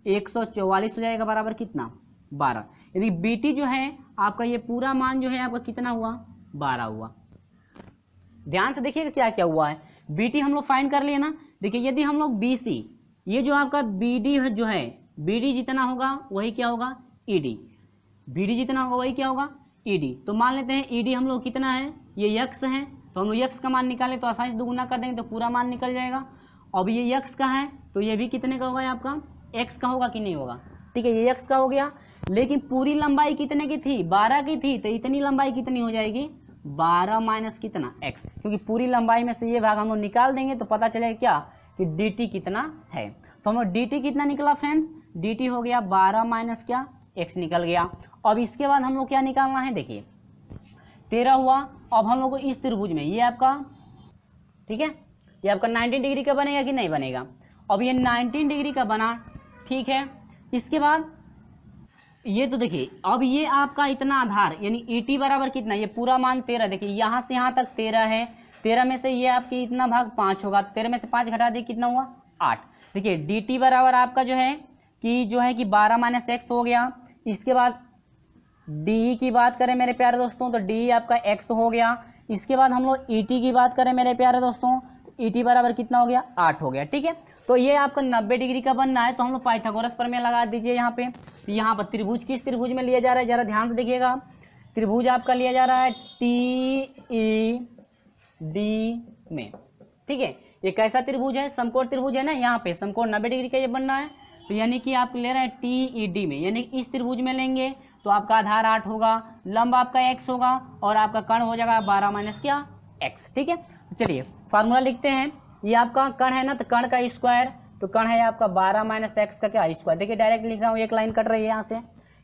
144 हो जाएगा, बराबर कितना, 12। यदि बी टी जो है आपका ये पूरा मान जो है आपका कितना हुआ, 12 हुआ। ध्यान से देखिएगा क्या क्या हुआ है, बी टी हम लोग फाइंड कर लिए ना। देखिए यदि हम लोग बी सी, ये जो आपका बी डी जो है, बी डी जितना होगा वही क्या होगा, ई डी, बी डी जितना होगा वही क्या होगा, ई डी। तो मान लेते हैं ई डी हम लोग कितना है, ये यक्स है, तो हम लोग यक्स का मान निकालें तो आसानी से दुगुना कर देंगे तो पूरा मान निकल जाएगा। अब ये यक्स का है तो ये भी कितने का होगा, आपका एक्स का होगा कि नहीं होगा। ठीक है, ये एक्स का हो गया, लेकिन पूरी लंबाई कितने की थी, 12 की थी, तो इतनी लंबाई कितनी हो जाएगी, 12 माइनस कितना, एक्स, क्योंकि पूरी लंबाई में से ये भाग हम लोग निकाल देंगे तो पता चलेगा क्या कि डी टी कितना है। तो हम लोग डी टी कितना निकला फ्रेंड्स, डी टी हो गया 12 माइनस क्या, एक्स निकल गया। अब इसके बाद हम लोग क्या निकालना है, देखिए 13 हुआ। अब हम लोग को इस त्रिभुज में ये आपका, ठीक है, ये आपका 90 डिग्री का बनेगा कि नहीं बनेगा। अब ये 19 डिग्री का बना, ठीक है। इसके बाद ये तो देखिए अब ये आपका इतना आधार यानी ई टी बराबर कितना, ये पूरा मान 13, देखिए यहाँ से यहाँ तक 13 है, 13 में से ये आपकी इतना भाग 5 होगा, 13 में से 5 घटा दिए कितना हुआ, 8। देखिए डी टी बराबर आपका जो है कि 12 माइनस एक्स हो गया। इसके बाद डी की बात करें मेरे प्यारे दोस्तों तो डी आपका एक्स हो गया। इसके बाद हम लोग ई टी की बात करें मेरे प्यारे दोस्तों, ई टी बराबर कितना हो गया, 8 हो गया। ठीक है, तो ये आपका 90 डिग्री का बनना है, तो हम लोग पाइथागोरस प्रमेय लगा दीजिए यहाँ पे। तो यहाँ पर त्रिभुज किस त्रिभुज में लिया जा रहा है, जरा ध्यान से देखिएगा। त्रिभुज आपका लिया जा रहा है टी ई डी में। ठीक है, ये कैसा त्रिभुज है, समकोण त्रिभुज है ना, यहाँ पे समकोण 90 डिग्री का ये बनना है। तो यानी कि आप ले रहे हैं टी ई डी में, यानी इस त्रिभुज में लेंगे तो आपका आधार 8 होगा, लंब आपका x होगा और आपका कर्ण हो जाएगा 12 माइनस क्या, x। ठीक है, चलिए फार्मूला लिखते हैं। ये आपका कर्ण है ना, तो कर्ण का स्क्वायर, तो कर्ण है आपका 12 माइनस एक्स का क्या, स्क्वायर। देखिए डायरेक्ट लिख रहा हूँ, एक लाइन कट रही है यहाँ से।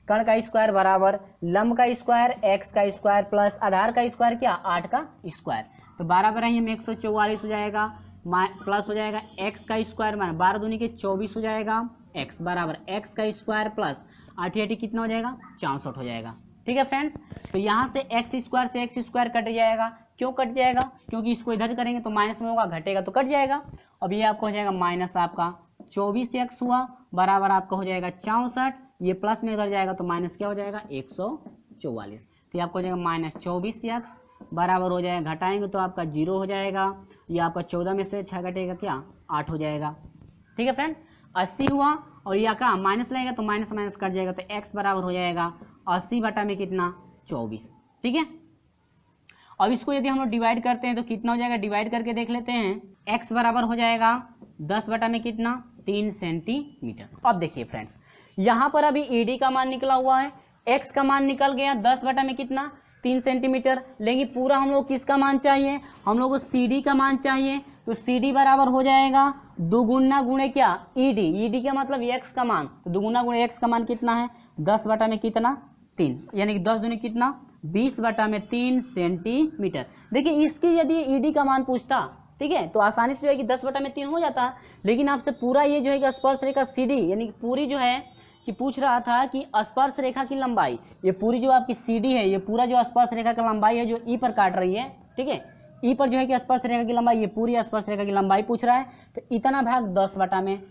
कर्ण का स्क्वायर बराबर लंब का स्क्वायर x का स्क्वायर प्लस आधार का स्क्वायर क्या, 8 का स्क्वायर। तो 12 पर ही 144 हो जाएगा, प्लस हो जाएगा x का स्क्वायर माइनस 12 दूनी के 24 हो जाएगा, x बराबर x का स्क्वायर प्लस 8 कितना हो जाएगा, 64 हो जाएगा। ठीक है फ्रेंड्स, तो यहाँ से एक्स स्क्वायर से एक्स स्क्वायर कट जाएगा। क्यों कट जाएगा, क्योंकि इसको इधर करेंगे तो माइनस में होगा, घटेगा तो कट जाएगा। अब ये आपको हो जाएगा माइनस आपका 24x हुआ, बराबर आपका हो जाएगा 64, ये प्लस में उधर जाएगा तो माइनस क्या हो जाएगा, 144। तो ये आपको हो जाएगा माइनस 24x बराबर हो जाएगा, घटाएंगे तो आपका 0 हो जाएगा। ये आपका 14 में से 6 घटेगा क्या, 8 हो जाएगा। ठीक है फ्रेंड, 80 हुआ और यह का माइनस लगेगा तो माइनस माइनस कट जाएगा, तो x बराबर हो जाएगा 80 बटा में कितना, 24। ठीक है, अब इसको यदि हम लोग डिवाइड करते हैं तो कितना हो जाएगा, डिवाइड करके देख लेते हैं। x बराबर हो जाएगा 10 बटा में कितना, 3 सेंटीमीटर। अब देखिए फ्रेंड्स, यहाँ पर अभी ई डी का मान निकला हुआ है, x का मान निकल गया 10 बटा में कितना, 3 सेंटीमीटर। लेकिन पूरा हम लोग किसका मान चाहिए, हम लोग को सी डी का मान चाहिए। तो CD बराबर हो जाएगा दुगुना गुणे क्या ED का मतलब x का मान, तो दुगुना गुणे x का मान कितना है 10 बटा में कितना 3, यानी कि 10 दूनी कितना 20 बटा में 3 सेंटीमीटर। देखिए इसकी यदि ED का मान पूछता, ठीक है, तो आसानी से जो है कि 10 बटा में 3 हो जाता, लेकिन आपसे पूरा ये जो है कि स्पर्श रेखा CD यानी कि पूरी जो है कि पूछ रहा था कि स्पर्श रेखा की लंबाई, ये पूरी जो आपकी CD है, ये पूरा जो स्पर्श रेखा की लंबाई है जो E पर काट रही है, ठीक है, E पर जो है कि स्पर्श रेखा की लंबाई, ये पूरी स्पर्श रेखा की लंबाई पूछ रहा है, तो इतना भाग 10 बटा में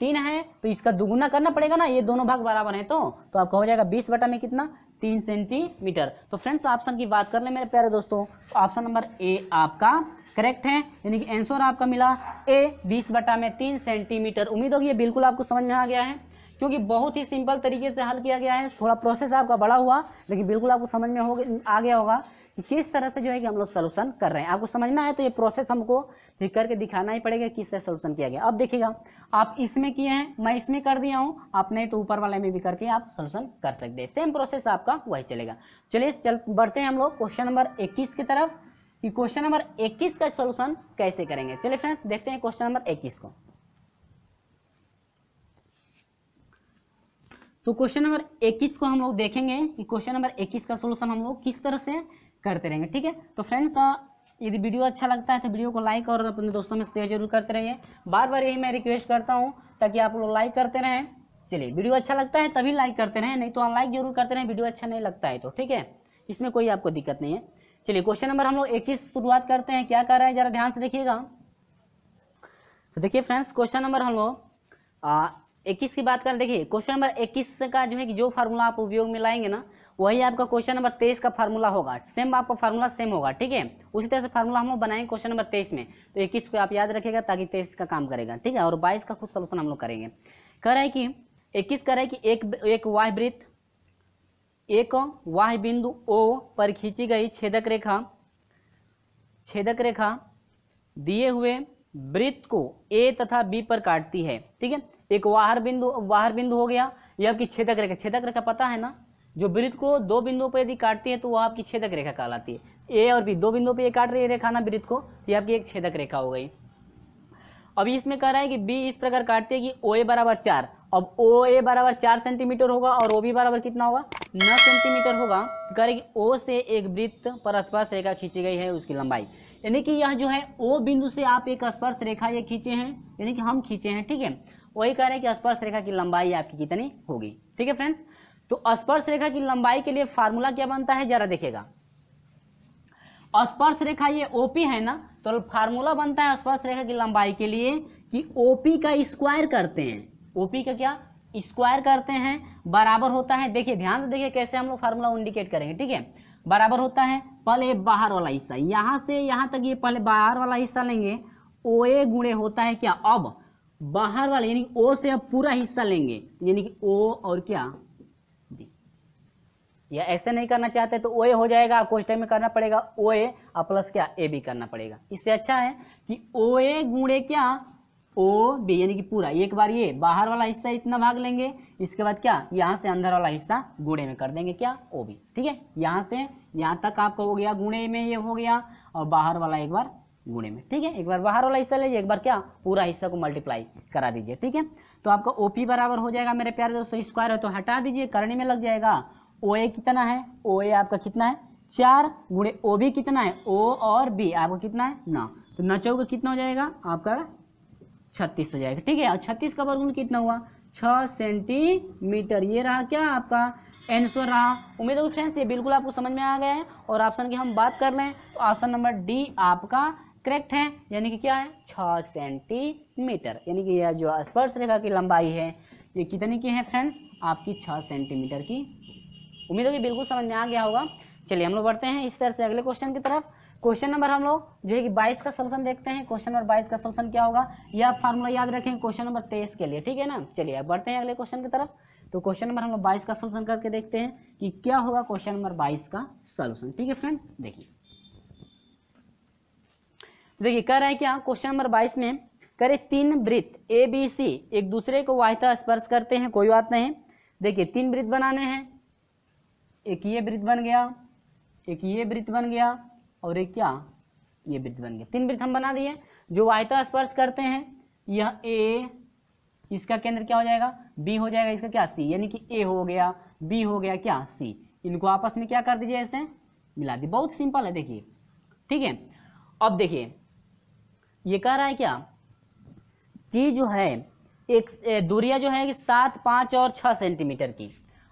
3 है, तो इसका दुगुना करना पड़ेगा ना, ये दोनों भाग बराबर हैं, तो आपका हो जाएगा 20 बटा में कितना 3 सेंटीमीटर। तो फ्रेंड्स ऑप्शन की बात कर ले मेरे प्यारे दोस्तों, तो ऑप्शन नंबर ए आपका करेक्ट है, यानी कि आंसर आपका मिला ए 20 बटा में 3 सेंटीमीटर। उम्मीद होगी ये बिल्कुल आपको समझ में आ गया है, क्योंकि बहुत ही सिंपल तरीके से हल किया गया है, थोड़ा प्रोसेस आपका बड़ा हुआ लेकिन बिल्कुल आपको समझ में आ गया होगा कि किस तरह से जो है कि हम लोग सोल्यूशन कर रहे हैं। आपको समझना है तो ये प्रोसेस हमको करके दिखाना ही पड़ेगा किस तरह सोल्यूशन किया गया। अब देखिएगा आप इसमें किए हैं, मैं इसमें कर दिया हूँ, आप नहीं तो ऊपर वाले में भी करके आप सोल्यूशन कर सकते हैं, सेम प्रोसेस आपका वही चलेगा। चलिए बढ़ते हैं हम लोग क्वेश्चन नंबर 21 की तरफ कि क्वेश्चन नंबर 21 का सोल्यूशन कैसे करेंगे। चलिए फ्रेंड्स देखते हैं क्वेश्चन नंबर 21 को। तो क्वेश्चन नंबर 21 को हम लोग देखेंगे कि क्वेश्चन नंबर 21 का सोल्यूशन हम लोग किस तरह से करते रहेंगे, ठीक है। तो फ्रेंड्स यदि वीडियो अच्छा लगता है तो वीडियो को लाइक और अपने दोस्तों में शेयर जरूर करते रहिए, बार बार यही मैं रिक्वेस्ट करता हूं ताकि आप लोग लाइक करते रहें। चलिए वीडियो अच्छा लगता है तभी लाइक करते रहें, नहीं तो अनलाइक जरूर करते रहें वीडियो अच्छा नहीं लगता है तो, ठीक है, इसमें कोई आपको दिक्कत नहीं है। चलिए क्वेश्चन नंबर हम लोग 21 शुरुआत करते हैं, क्या कर रहा है जरा ध्यान से देखिएगा। तो देखिए फ्रेंड्स क्वेश्चन नंबर हम लोग 21 की बात करें, देखिए क्वेश्चन नंबर 21 का जो है कि जो फार्मूला आप उपयोग में लाएंगे ना वही आपका क्वेश्चन नंबर 23 का फार्मूला होगा, सेम आपका फार्मूला सेम होगा, ठीक है। उसी तरह से फार्मूला हम लोग बनाएंगे क्वेश्चन नंबर 23 में, तो 21 को आप याद रखिएगा ताकि 23 का काम करेगा, ठीक है, और 22 का खुद सोल्यूशन हम लोग करेंगे। कह रहा है कि 21 कह रहा है कि एक वाह्यवृत्त, एक वाह्य बिंदु O पर खींची गई छेदक रेखा दिए हुए वृत्त को A तथा B पर काटती है, ठीक है। एक वाह्य बिंदु हो गया, यह आपकी छेदक रेखा पता है ना, जो वृत्त को दो बिंदुओं पर यदि काटती है तो वह आपकी छेदक रेखा कहलाती है। A और B दो बिंदुओं पर ये काट रही है रेखा ना वृत्त को, तो ये आपकी एक छेदक रेखा हो गई। अभी इसमें कह रहा है कि B इस प्रकार काटती है कि OA बराबर 4, अब OA बराबर 4 सेंटीमीटर होगा और OB बराबर कितना होगा 9 सेंटीमीटर होगा। तो कह रहे कि O से एक वृत्त पर स्पर्श रेखा खींची गई है, उसकी लंबाई, यानी कि यह जो है O बिंदु से आप एक स्पर्श रेखा ये खींचे हैं, यानी कि हम खींचे हैं, ठीक है। वही कह रहे हैं कि स्पर्श रेखा की लंबाई आपकी कितनी होगी, ठीक है फ्रेंड्स। तो स्पर्श रेखा की लंबाई के लिए फार्मूला क्या बनता है जरा देखिएगा। स्पर्श रेखा ये OP है ना, तो फार्मूला बनता है स्पर्श रेखा की लंबाई के लिए कि OP का स्क्वायर करते हैं, OP का क्या स्क्वायर करते हैं, बराबर होता है, देखिए ध्यान से देखिए कैसे हम लोग फार्मूला इंडिकेट करेंगे, ठीक है। बराबर होता है पहले बाहर वाला हिस्सा, यहाँ से यहाँ तक ये पहले बाहर वाला हिस्सा लेंगे, OA गुणे होता है क्या अब बाहर वाले, यानी O से अब पूरा हिस्सा लेंगे, यानी कि O और क्या B, या ऐसे नहीं करना चाहते तो OA हो जाएगा, क्वेश्चन में करना पड़ेगा OA और प्लस क्या AB करना पड़ेगा। इससे अच्छा है कि OA गुणे क्या OB, यानी कि पूरा एक बार ये बाहर वाला हिस्सा इतना भाग लेंगे, इसके बाद क्या यहाँ से अंदर वाला हिस्सा गुणे में कर देंगे क्या OB, ठीक है। यहाँ से यहाँ तक आपका हो गया गुणे में, ये हो गया, और बाहर वाला एक बार गुणे में, ठीक है। एक बार बाहर वाला हिस्सा लीजिए, एक बार क्या पूरा हिस्सा को मल्टीप्लाई करा दीजिए, ठीक है। तो आपका OP बराबर हो जाएगा मेरे प्यारे दोस्तों, स्क्वायर है तो हटा दीजिए, करने में लग जाएगा। OA कितना है, OA आपका कितना है 4 गुणे OB कितना है O और B आपका कितना है 9, तो 9 चौका कितना हो जाएगा आपका 36 हो जाएगा, ठीक है। और 36 का वर्गमूल कितना हुआ 6 सेंटीमीटर, ये रहा क्या आपका आंसर रहा। उम्मीद है फ्रेंड्स ये बिल्कुल आपको समझ में आ गया है। और ऑप्शन की हम बात कर लें तो ऑप्शन नंबर डी आपका करेक्ट है, यानी कि क्या है 6 सेंटीमीटर, यानी कि यह जो स्पर्श रेखा की लंबाई है ये कितनी की है फ्रेंड्स आपकी 6 सेंटीमीटर की। उम्मीद है कि बिल्कुल समझ में आ गया होगा। चलिए हम लोग बढ़ते हैं इस तरह से अगले क्वेश्चन की तरफ। क्वेश्चन नंबर हम लोग जो है कि 22 का सोल्यूशन देखते हैं। क्वेश्चन नंबर 22 का सोल्यूशन क्या होगा यह आप फार्मूला याद रखें क्वेश्चन नंबर 23 के लिए, ठीक है ना। चलिए अब बढ़ते हैं अगले क्वेश्चन की तरफ। तो क्वेश्चन नंबर हम लोग 22 का सोल्यूशन करके देखते हैं कि क्या होगा क्वेश्चन नंबर 22 का सोल्यूशन, ठीक है फ्रेंड्स। देखिए देखिए कह रहा है क्या क्वेश्चन नंबर 22 में करे 3 वृत्त ए बी सी एक दूसरे को वाह्यतः स्पर्श करते हैं, कोई बात नहीं। देखिए 3 वृत्त बनाने हैं, एक ये वृत्त बन गया, एक ये वृत्त बन गया और एक क्या ये वृत्त बन गया। 3 वृत्त हम बना दिए जो आयता स्पर्श करते हैं। यह ए, इसका केंद्र क्या हो जाएगा, बी हो जाएगा, इसका क्या, सी, यानी कि ए हो गया, बी हो गया, क्या, सी। इनको आपस में क्या कर दीजिए, ऐसे मिला दी। बहुत सिंपल है, देखिए, ठीक है। अब देखिए ये कह रहा है क्या कि जो है एक दूरियां जो है कि 7, 5 और 6 सेंटीमीटर की।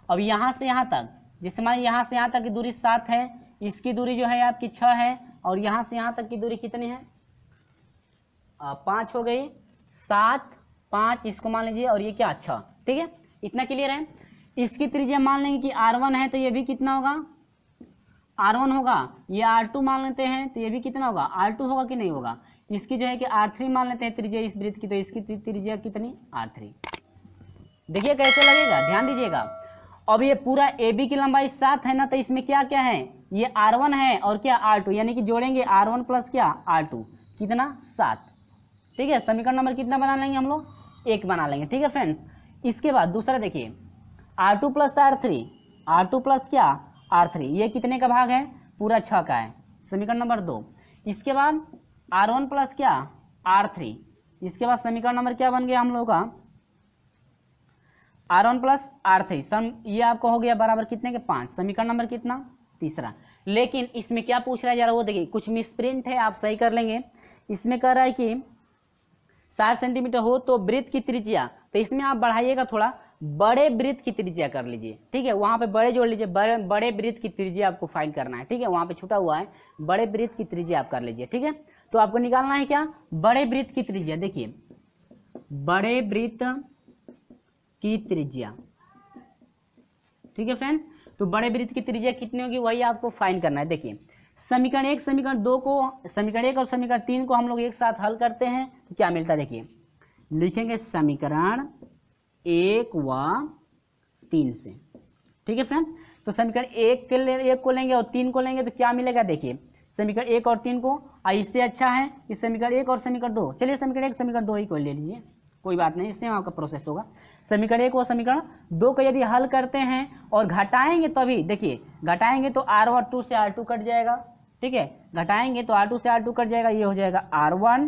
अब यहाँ से यहाँ तक, जिससे मान यहाँ से यहाँ तक की दूरी 7 है, इसकी दूरी जो है आपकी 6 है, और यहाँ से यहाँ तक की दूरी कितनी है, 5 हो गई। 7, 5, इसको मान लीजिए, और ये क्या, 6, ठीक है। इतना क्लियर है। इसकी त्रिज्या मान लेंगे कि R1 है, तो ये भी कितना होगा, R1 होगा। ये R2 मान लेते हैं, तो ये भी कितना होगा, R2 होगा कि नहीं होगा। इसकी जो है कि R3 मान लेते हैं त्रिज्या इस वृत्त की, तो इसकी त्रिज्या कितनी, R3। देखिए कैसे लगेगा, ध्यान दीजिएगा। अब ये पूरा AB की लंबाई 7 है ना, तो इसमें क्या क्या है, ये R1 है और क्या, R2, यानी कि जोड़ेंगे R1 प्लस क्या, R2, कितना, 7, ठीक है। समीकरण नंबर कितना बना लेंगे हम लोग, 1 बना लेंगे, ठीक है फ्रेंड्स। इसके बाद दूसरा देखिए, R2 plus R3, R2 plus क्या, R3, ये कितने का भाग है, पूरा 6 का है, समीकरण नंबर 2। इसके बाद R1 प्लस क्या, R3, इसके बाद समीकरण नंबर क्या बन गया हम लोग का, R1 प्लस R3, ये आपको हो गया बराबर कितने के, 5, समीकरण नंबर कितना, तीसरा। लेकिन इसमें क्या पूछ रहा है जरा वो देखिए, कुछ मिसप्रिंट है, आप सही कर लेंगे। इसमें कह रहा है कि 60 सेंटीमीटर हो तो वृत्त की त्रिज्या, तो इसमें आप बढ़ाइएगा थोड़ा, बड़े वृत्त की त्रिज्या कर लीजिए, ठीक है। वहां पे बड़े जोड़ लीजिए, बड़े वृत्त की त्रिज्या आपको फाइंड करना है, ठीक है। वहां पे छूटा हुआ है, बड़े वृत्त की त्रिज्या आप कर लीजिए, ठीक है। तो आपको निकालना है क्या, बड़े वृत्त की त्रिज्या। देखिए बड़े वृत्त की त्रिज्या, ठीक है फ्रेंड्स। तो बड़े वृत्त की त्रिज्या कितनी होगी, वही आपको फाइंड करना है। देखिए समीकरण 1, समीकरण 2 को, समीकरण 1 और समीकरण 3 को हम लोग एक साथ हल करते हैं तो क्या मिलता है, देखिए लिखेंगे समीकरण 1 व 3 से, ठीक है फ्रेंड्स। तो समीकरण 1 को लेंगे और 3 को लेंगे तो क्या मिलेगा, देखिए समीकरण 1 और 3 को, इससे अच्छा है कि समीकरण 1 और समीकरण 2, चलिए समीकरण 1 समीकरण 2 ही को ले लीजिए, कोई बात नहीं, इसमें आपका प्रोसेस होगा। समीकरण 1 व समीकरण 2 को यदि हल करते हैं और घटाएंगे तो अभी देखिए घटाएंगे तो R2 से R2 कट जाएगा, ठीक है। घटाएंगे तो R2 से R2 कट जाएगा, ये हो जाएगा R1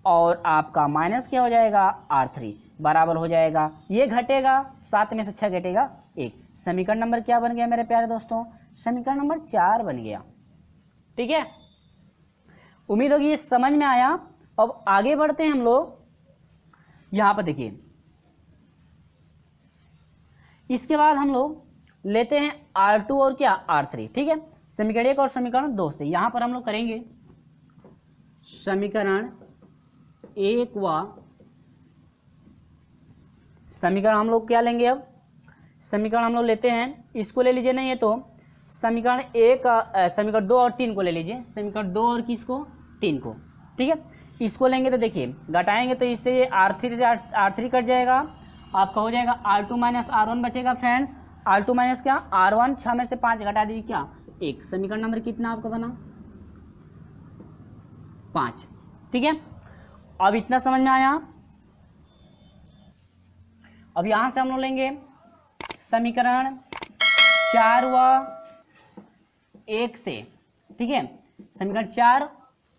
और आपका माइनस क्या हो जाएगा, R3 बराबर हो जाएगा, ये घटेगा 7 में से 6 घटेगा 1। समीकरण नंबर क्या बन गया मेरे प्यारे दोस्तों, समीकरण नंबर 4 बन गया, ठीक है। उम्मीद होगी ये समझ में आया। अब आगे बढ़ते हैं हम लोग, यहां पर देखिए इसके बाद हम लोग लेते हैं R2 और क्या, R3, ठीक है। समीकरण 1 और समीकरण 2 से यहां पर हम लोग करेंगे समीकरण 1 व समीकरण हम लोग क्या लेंगे, अब समीकरण हम लोग लेते हैं, इसको ले लीजिए, नहीं है तो समीकरण 1, समीकरण 2 और 3 को ले लीजिए, समीकरण 2 और किसको, 3 को, ठीक है। इसको लेंगे तो देखिए घटाएंगे तो इससे ये R3 से R3 कट जाएगा, आपका हो जाएगा R2 माइनस R1 बचेगा फ्रेंड्स, R2 माइनस क्या, R1, 6 में से 5 घटा दीजिए क्या, 1। समीकरण नंबर कितना आपका बना, 5, ठीक है। अब इतना समझ में आया। अब यहां से हम लोग लेंगे समीकरण 4 व 1 से, ठीक है। समीकरण 4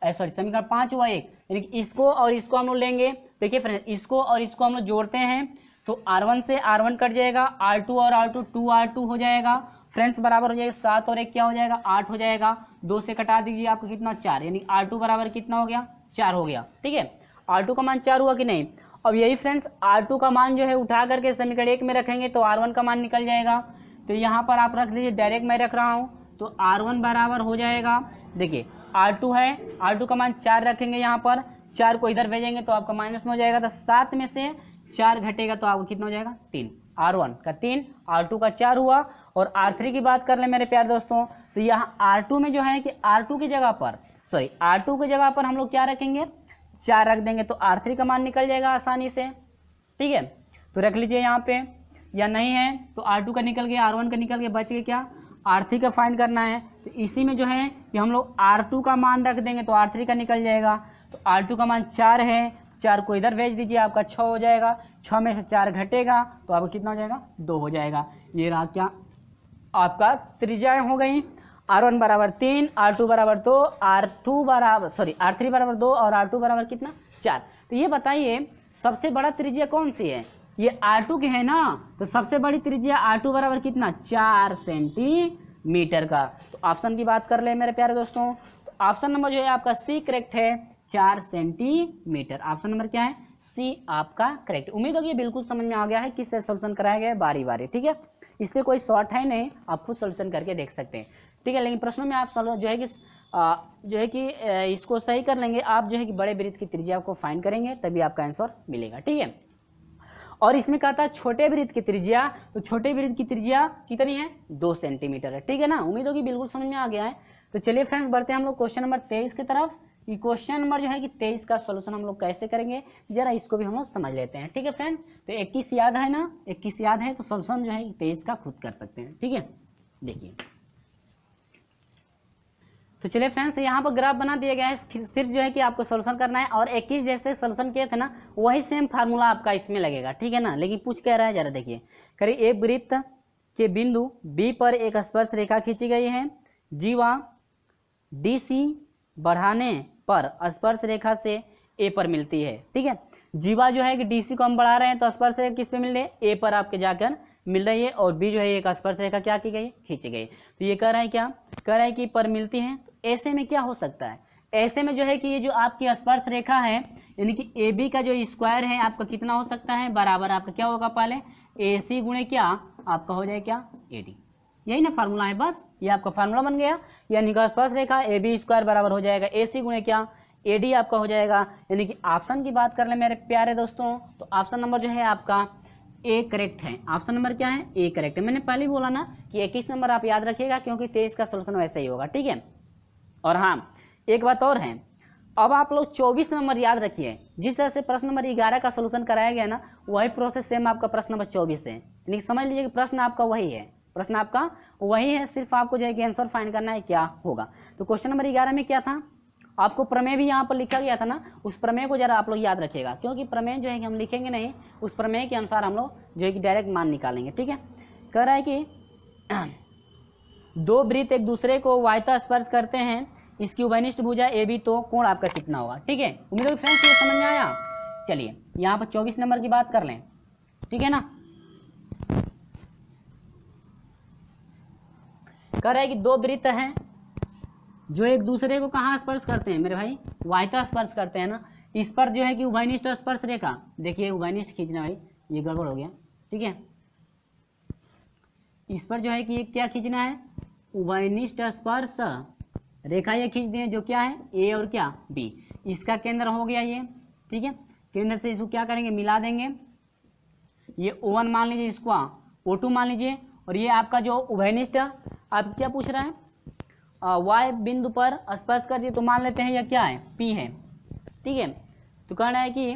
समीकरण 5 व 1, यानी कि इसको और इसको हम लोग लेंगे। देखिए फ्रेंड्स इसको और इसको हम लोग जोड़ते हैं तो R1 से R1 कट जाएगा, R2 और R2 2R2 हो जाएगा फ्रेंड्स, बराबर हो जाएगा 7 और 1 क्या हो जाएगा, 8 हो जाएगा। 2 से कटा दीजिए आपको कितना, 4, यानी R2 बराबर कितना हो गया, 4 हो गया, ठीक है। R2 का मान 4 हुआ कि नहीं। अब यही फ्रेंड्स R2 का मान जो है उठा करके समीकरण 1 में रखेंगे तो R1 का मान निकल जाएगा। तो यहाँ पर आप रख लीजिए, डायरेक्ट मैं रख रहा हूँ, तो R1 बराबर हो जाएगा, देखिए R2 है, R2 का मान 4 रखेंगे, यहाँ पर 4 को इधर भेजेंगे तो आपका माइनस में हो जाएगा, तो 7 में से 4 घटेगा तो आपको कितना हो जाएगा, 3। R1 का 3, R2 का 4 हुआ। और R3 की बात कर ले मेरे प्यारे दोस्तों, तो यहाँ R2 में जो है कि R2 की जगह पर R2 की जगह पर हम लोग क्या रखेंगे, 4 रख देंगे तो R3 का मान निकल जाएगा आसानी से, ठीक है। तो रख लीजिए यहाँ पे, या नहीं है तो R2 का निकल गया, R1 का निकल गया, बच गया क्या, R3 का फाइंड करना है। तो इसी में जो है कि हम लोग R2 का मान रख देंगे तो R3 का निकल जाएगा। तो R2 का मान 4 है, 4 को इधर भेज दीजिए, आपका 6 हो जाएगा, 6 में से 4 घटेगा तो आपका कितना हो जाएगा, 2 हो जाएगा। ये रहा क्या, आपका त्रिज्याएं हो गई। R1 बराबर 3, R2 बराबर 2, R3 बराबर 2 और R2 बराबर कितना 4। तो ये बताइए सबसे बड़ा त्रिज्या कौन सी है, ये R2 की है ना, तो सबसे बड़ी त्रिज्या R2 बराबर कितना 4 सेंटीमीटर का। तो ऑप्शन की बात कर ले मेरे प्यारे दोस्तों, तो ऑप्शन नंबर जो है आपका सी करेक्ट है, 4 सेंटीमीटर। ऑप्शन नंबर क्या है, सी आपका करेक्ट। उम्मीद होगी बिल्कुल समझ में आ गया है, किससे सोल्यूशन कराया गया है बारी बारी, ठीक है। इससे कोई शॉर्ट है नहीं, आप खुद सोल्यूशन करके देख सकते हैं, ठीक है। लेकिन प्रश्नों में आप जो है कि इसको सही कर लेंगे, आप जो है कि बड़े वृत्त की त्रिज्या को फाइंड करेंगे तभी आपका आंसर मिलेगा, ठीक है। और इसमें कहता है छोटे वृत्त की त्रिज्या, तो छोटे वृत्त की त्रिज्या कितनी है 2 सेंटीमीटर है, ठीक है ना। उम्मीद होगी बिल्कुल समझ में आ गया है। तो चलिए फ्रेंड्स बढ़ते हैं हम लोग क्वेश्चन नंबर 23 की तरफ। कि क्वेश्चन नंबर जो है कि 23 का सोल्यूशन हम लोग कैसे करेंगे, जरा इसको भी हम लोग समझ लेते हैं, ठीक है फ्रेंड्स। तो 21 याद है ना, 21 याद है, तो सोल्यूशन जो है 23 का खुद कर सकते हैं, ठीक है। देखिए तो चलिए फ्रेंड्स यहाँ पर ग्राफ बना दिया गया है, सिर्फ जो है कि आपको सोल्यूशन करना है। और 21 जैसे सोल्यूशन किए थे ना, वही सेम फार्मूला आपका इसमें लगेगा, ठीक है ना। लेकिन पूछ क्या रहा है जरा देखिए, करिए एक वृत्त के बिंदु B पर एक स्पर्श रेखा खींची गई है, जीवा DC बढ़ाने पर स्पर्श रेखा से A पर मिलती है, ठीक है। जीवा जो है कि DC को हम बढ़ा रहे हैं, तो स्पर्श रेखा किस पे मिल रही है, A पर आपके जाकर मिल रही है। और B जो है एक स्पर्श रेखा क्या की गई, खींची गई। तो ये कह रहा है क्या, कह रहा है कि पर मिलती है। तो ऐसे में क्या हो सकता है, ऐसे में जो है कि ये जो आपकी स्पर्श रेखा है, यानी कि AB का जो स्क्वायर है आपका कितना हो सकता है, बराबर आपका क्या होगा, पहले AC गुणे क्या आपका हो जाए क्या AD। यही ना फार्मूला है, बस ये आपका फार्मूला बन गया। यानी कि स्पर्श रेखा AB स्क्वायर बराबर हो जाएगा AC गुणे क्या AD आपका हो जाएगा। यानी कि ऑप्शन की बात कर ले मेरे प्यारे दोस्तों, तो ऑप्शन नंबर जो है आपका ए करेक्ट है। ऑप्शन नंबर क्या है, ए करेक्ट है। मैंने पहले बोला ना कि 21 नंबर आप याद रखिएगा, क्योंकि 23 का सोल्यूशन वैसे ही होगा, ठीक है। और हाँ एक बात और है, अब आप लोग 24 नंबर याद रखिए। जिस तरह से प्रश्न नंबर 11 का सोल्यूशन कराया गया ना, वही प्रोसेस सेम आपका प्रश्न नंबर 24 है। यानी समझ लीजिए कि प्रश्न आपका वही है, प्रश्न आपका वही है, सिर्फ आपको जो है कि आंसर फाइंड करना है क्या होगा। तो क्वेश्चन नंबर 11 में क्या था, आपको प्रमेय भी यहाँ पर लिखा गया था ना, उस प्रमेय को जरा आप लोग याद रखिएगा, क्योंकि प्रमेय जो है कि हम लिखेंगे नहीं, उस प्रमेय के अनुसार हम लोग जो है कि डायरेक्ट मान निकालेंगे, ठीक है। कह रहा है कि दो वृत्त एक दूसरे को वायता स्पर्श करते हैं, इसकी उभयनिष्ठ भुजा AB, तो कोण आपका कितना होगा, ठीक है। उम्मीद है फ्रेंड्स ये समझ में आया। चलिए यहाँ पर 24 नंबर की बात कर लें, ठीक है ना। कह रहा है कि दो वृत्त हैं जो एक दूसरे को कहाँ स्पर्श करते हैं मेरे भाई, वायता स्पर्श करते हैं ना। इस पर जो है कि उभयनिष्ठ स्पर्श रेखा, देखिए उभयनिष्ठ खींचना भाई, ये गड़बड़ हो गया, ठीक है। इस पर जो है कि ये क्या खींचना है, उभयनिष्ठ स्पर्श रेखा ये खींच दिए, जो क्या है A और क्या B। इसका केंद्र हो गया ये, ठीक है। केंद्र से इसको क्या करेंगे, मिला देंगे। ये O1 मान लीजिए, इसको O2 मान लीजिए। और ये आपका जो उभयनिष्ठ आप क्या पूछ रहा है, Y बिंदु पर स्पर्श कर दिए, तो मान लेते हैं यह क्या है P है, ठीक है। तो कहना है कि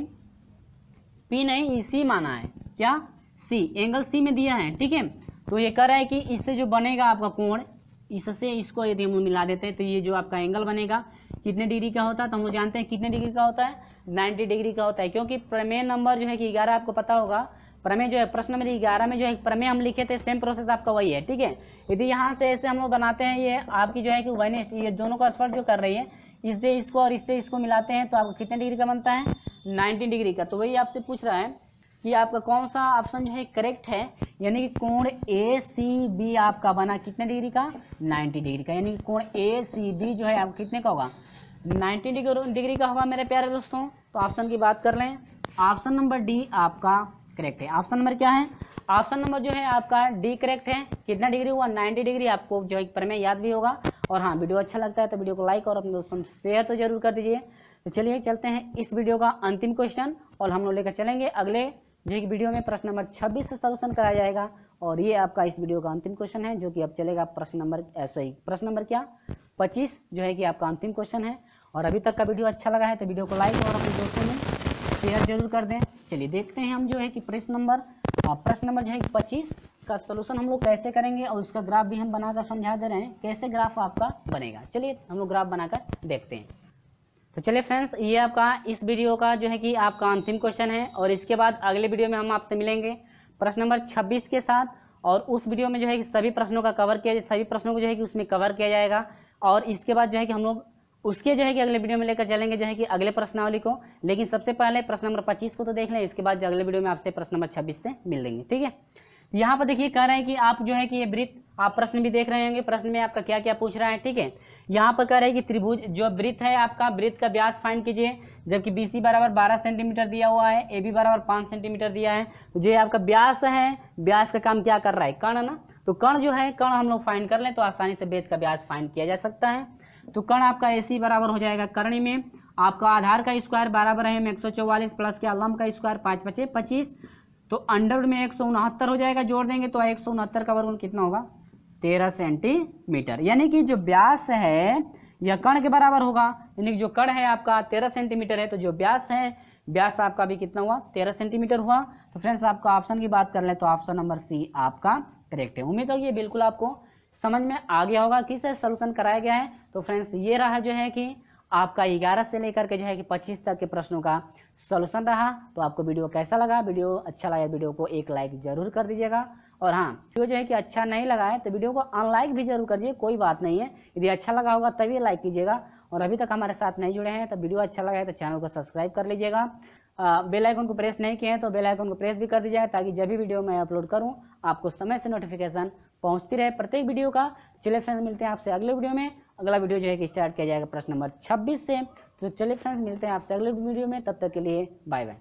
P नहीं C माना है, क्या C, एंगल C में दिया है, ठीक है। तो ये कह रहा है कि इससे जो बनेगा आपका कोण, इससे इसको यदि हम मिला देते हैं, तो ये जो आपका एंगल बनेगा कितने डिग्री का होता है, तो हम लोग जानते हैं कितने डिग्री का होता है, 90 डिग्री का होता है। क्योंकि प्रमेय नंबर जो है कि 11 आपको पता होगा, प्रमेय जो है प्रश्न नंबर 11 में जो है प्रमेय हम लिखे थे, सेम प्रोसेस आपका वही है, ठीक है। यदि यहाँ से ऐसे हम लोग बनाते हैं, ये आपकी जो है कि उभयनिष्ठ, ये दोनों का स्पर्श जो कर रही है, इससे इसको और इससे इसको मिलाते हैं, तो आपको कितने डिग्री का बनता है, 90 डिग्री का। तो वही आपसे पूछ रहा है कि आपका कौन सा ऑप्शन जो है करेक्ट है, यानी कि कोण ACB आपका बना कितने डिग्री का, 90 डिग्री का। यानी कि कोण ACB जो है आपको कितने का होगा, 90 डिग्री का होगा मेरे प्यारे दोस्तों। तो ऑप्शन की बात कर लें, ऑप्शन नंबर D आपका करेक्ट है। ऑप्शन नंबर क्या है, ऑप्शन नंबर जो है आपका D करेक्ट है। कितना डिग्री हुआ, 90 डिग्री। आपको जो है प्रमेय याद भी होगा। और हाँ वीडियो अच्छा लगता है तो वीडियो को लाइक और अपने दोस्तों में शेयर तो जरूर कर दीजिए। तो चलिए चलते हैं इस वीडियो का अंतिम क्वेश्चन, और हम लोग लेकर चलेंगे अगले जो एक वीडियो में प्रश्न नंबर 26 से सॉल्यूशन कराया जाएगा। और ये आपका इस वीडियो का अंतिम क्वेश्चन है, जो कि अब चलेगा प्रश्न नंबर क्या 25, जो है कि आपका अंतिम क्वेश्चन है। और अभी तक का वीडियो अच्छा लगा है तो वीडियो को लाइक और अपने दोस्तों में शेयर जरूर कर दें। चलिए देखते हैं हम जो है कि प्रश्न नंबर जो है 25 का सोल्यूशन हम लोग कैसे करेंगे, और उसका ग्राफ भी हम बनाकर समझा दे रहे हैं कैसे ग्राफ आपका बनेगा। चलिए हम लोग ग्राफ बनाकर देखते हैं। तो चलिए फ्रेंड्स, ये आपका इस वीडियो का जो है कि आपका अंतिम क्वेश्चन है, और इसके बाद अगले वीडियो में हम आपसे मिलेंगे प्रश्न नंबर 26 के साथ। और उस वीडियो में जो है कि सभी प्रश्नों का कवर किया, सभी प्रश्नों को जो है कि उसमें कवर किया जाएगा। और इसके बाद जो है कि हम लोग उसके जो है कि अगले वीडियो में लेकर चलेंगे जो है कि अगले प्रश्नावली को। लेकिन सबसे पहले प्रश्न नंबर 25 को तो देख लें, इसके बाद अगले वीडियो में आपसे प्रश्न नंबर 26 से मिल लेंगे, ठीक है। यहाँ पर देखिए कह रहे हैं कि आप जो है कि ये वृत्त, आप प्रश्न भी देख रहे होंगे, प्रश्न में आपका क्या क्या पूछ रहा है, ठीक है। यहाँ पर कह रहे हैं कि त्रिभुज जो वृत्त है आपका, वृत्त का व्यास फाइंड कीजिए, जबकि BC बराबर 12 सेंटीमीटर दिया हुआ है, AB बराबर 5 सेंटीमीटर दिया है। जो आपका व्यास है, व्यास का काम क्या कर रहा है, कर्ण ना, तो कर्ण जो है, कर्ण हम लोग फाइंड कर लें तो आसानी से वृत्त का व्यास फाइंड किया जा सकता है। तो कर्ण आपका AC बराबर हो जाएगा कर्णी में आपका आधार का स्क्वायर बराबर है 144 प्लस क्या लंब का स्क्वायर 5 × 5 = 25, तो अंडर में 169 हो जाएगा, जोड़ देंगे तो 169 का वर्गमूल कितना होगा, 13 सेंटीमीटर। यानी कि जो व्यास है यह कर्ण के बराबर होगा, यानी कि जो कर्ण है आपका 13 सेंटीमीटर है, तो जो व्यास है, व्यास आपका भी कितना हुआ, 13 सेंटीमीटर हुआ। तो फ्रेंड्स आपका ऑप्शन की बात कर लें तो ऑप्शन नंबर C आपका करेक्ट है। उम्मीद है ये बिल्कुल आपको समझ में आ गया होगा किस सोल्यूशन कराया गया है। तो फ्रेंड्स ये रहा जो है कि आपका 11 से लेकर के जो है कि 25 तक के प्रश्नों का सॉल्यूशन रहा। तो आपको वीडियो कैसा लगा, वीडियो अच्छा लगा वीडियो को एक लाइक जरूर कर दीजिएगा। और हाँ, वीडियो जो है कि अच्छा नहीं लगा है तो वीडियो को अनलाइक भी जरूर करिए, कोई बात नहीं है। यदि अच्छा लगा होगा तभी लाइक कीजिएगा। और अभी तक हमारे साथ नहीं जुड़े हैं तो वीडियो अच्छा लगा है तो चैनल को सब्सक्राइब कर लीजिएगा। बेल आइकन को प्रेस नहीं किए हैं तो बेल आइकन को प्रेस भी कर दीजिएगा, ताकि जब भी वीडियो मैं अपलोड करूँ आपको समय से नोटिफिकेशन पहुँचती रहे प्रत्येक वीडियो का। चलिए फ्रेंड्स मिलते हैं आपसे अगले वीडियो में। अगला वीडियो जो है कि स्टार्ट किया जाएगा प्रश्न नंबर 26 से। तो चलिए फ्रेंड्स मिलते हैं आपसे अगले वीडियो में, तब तक के लिए बाय बाय।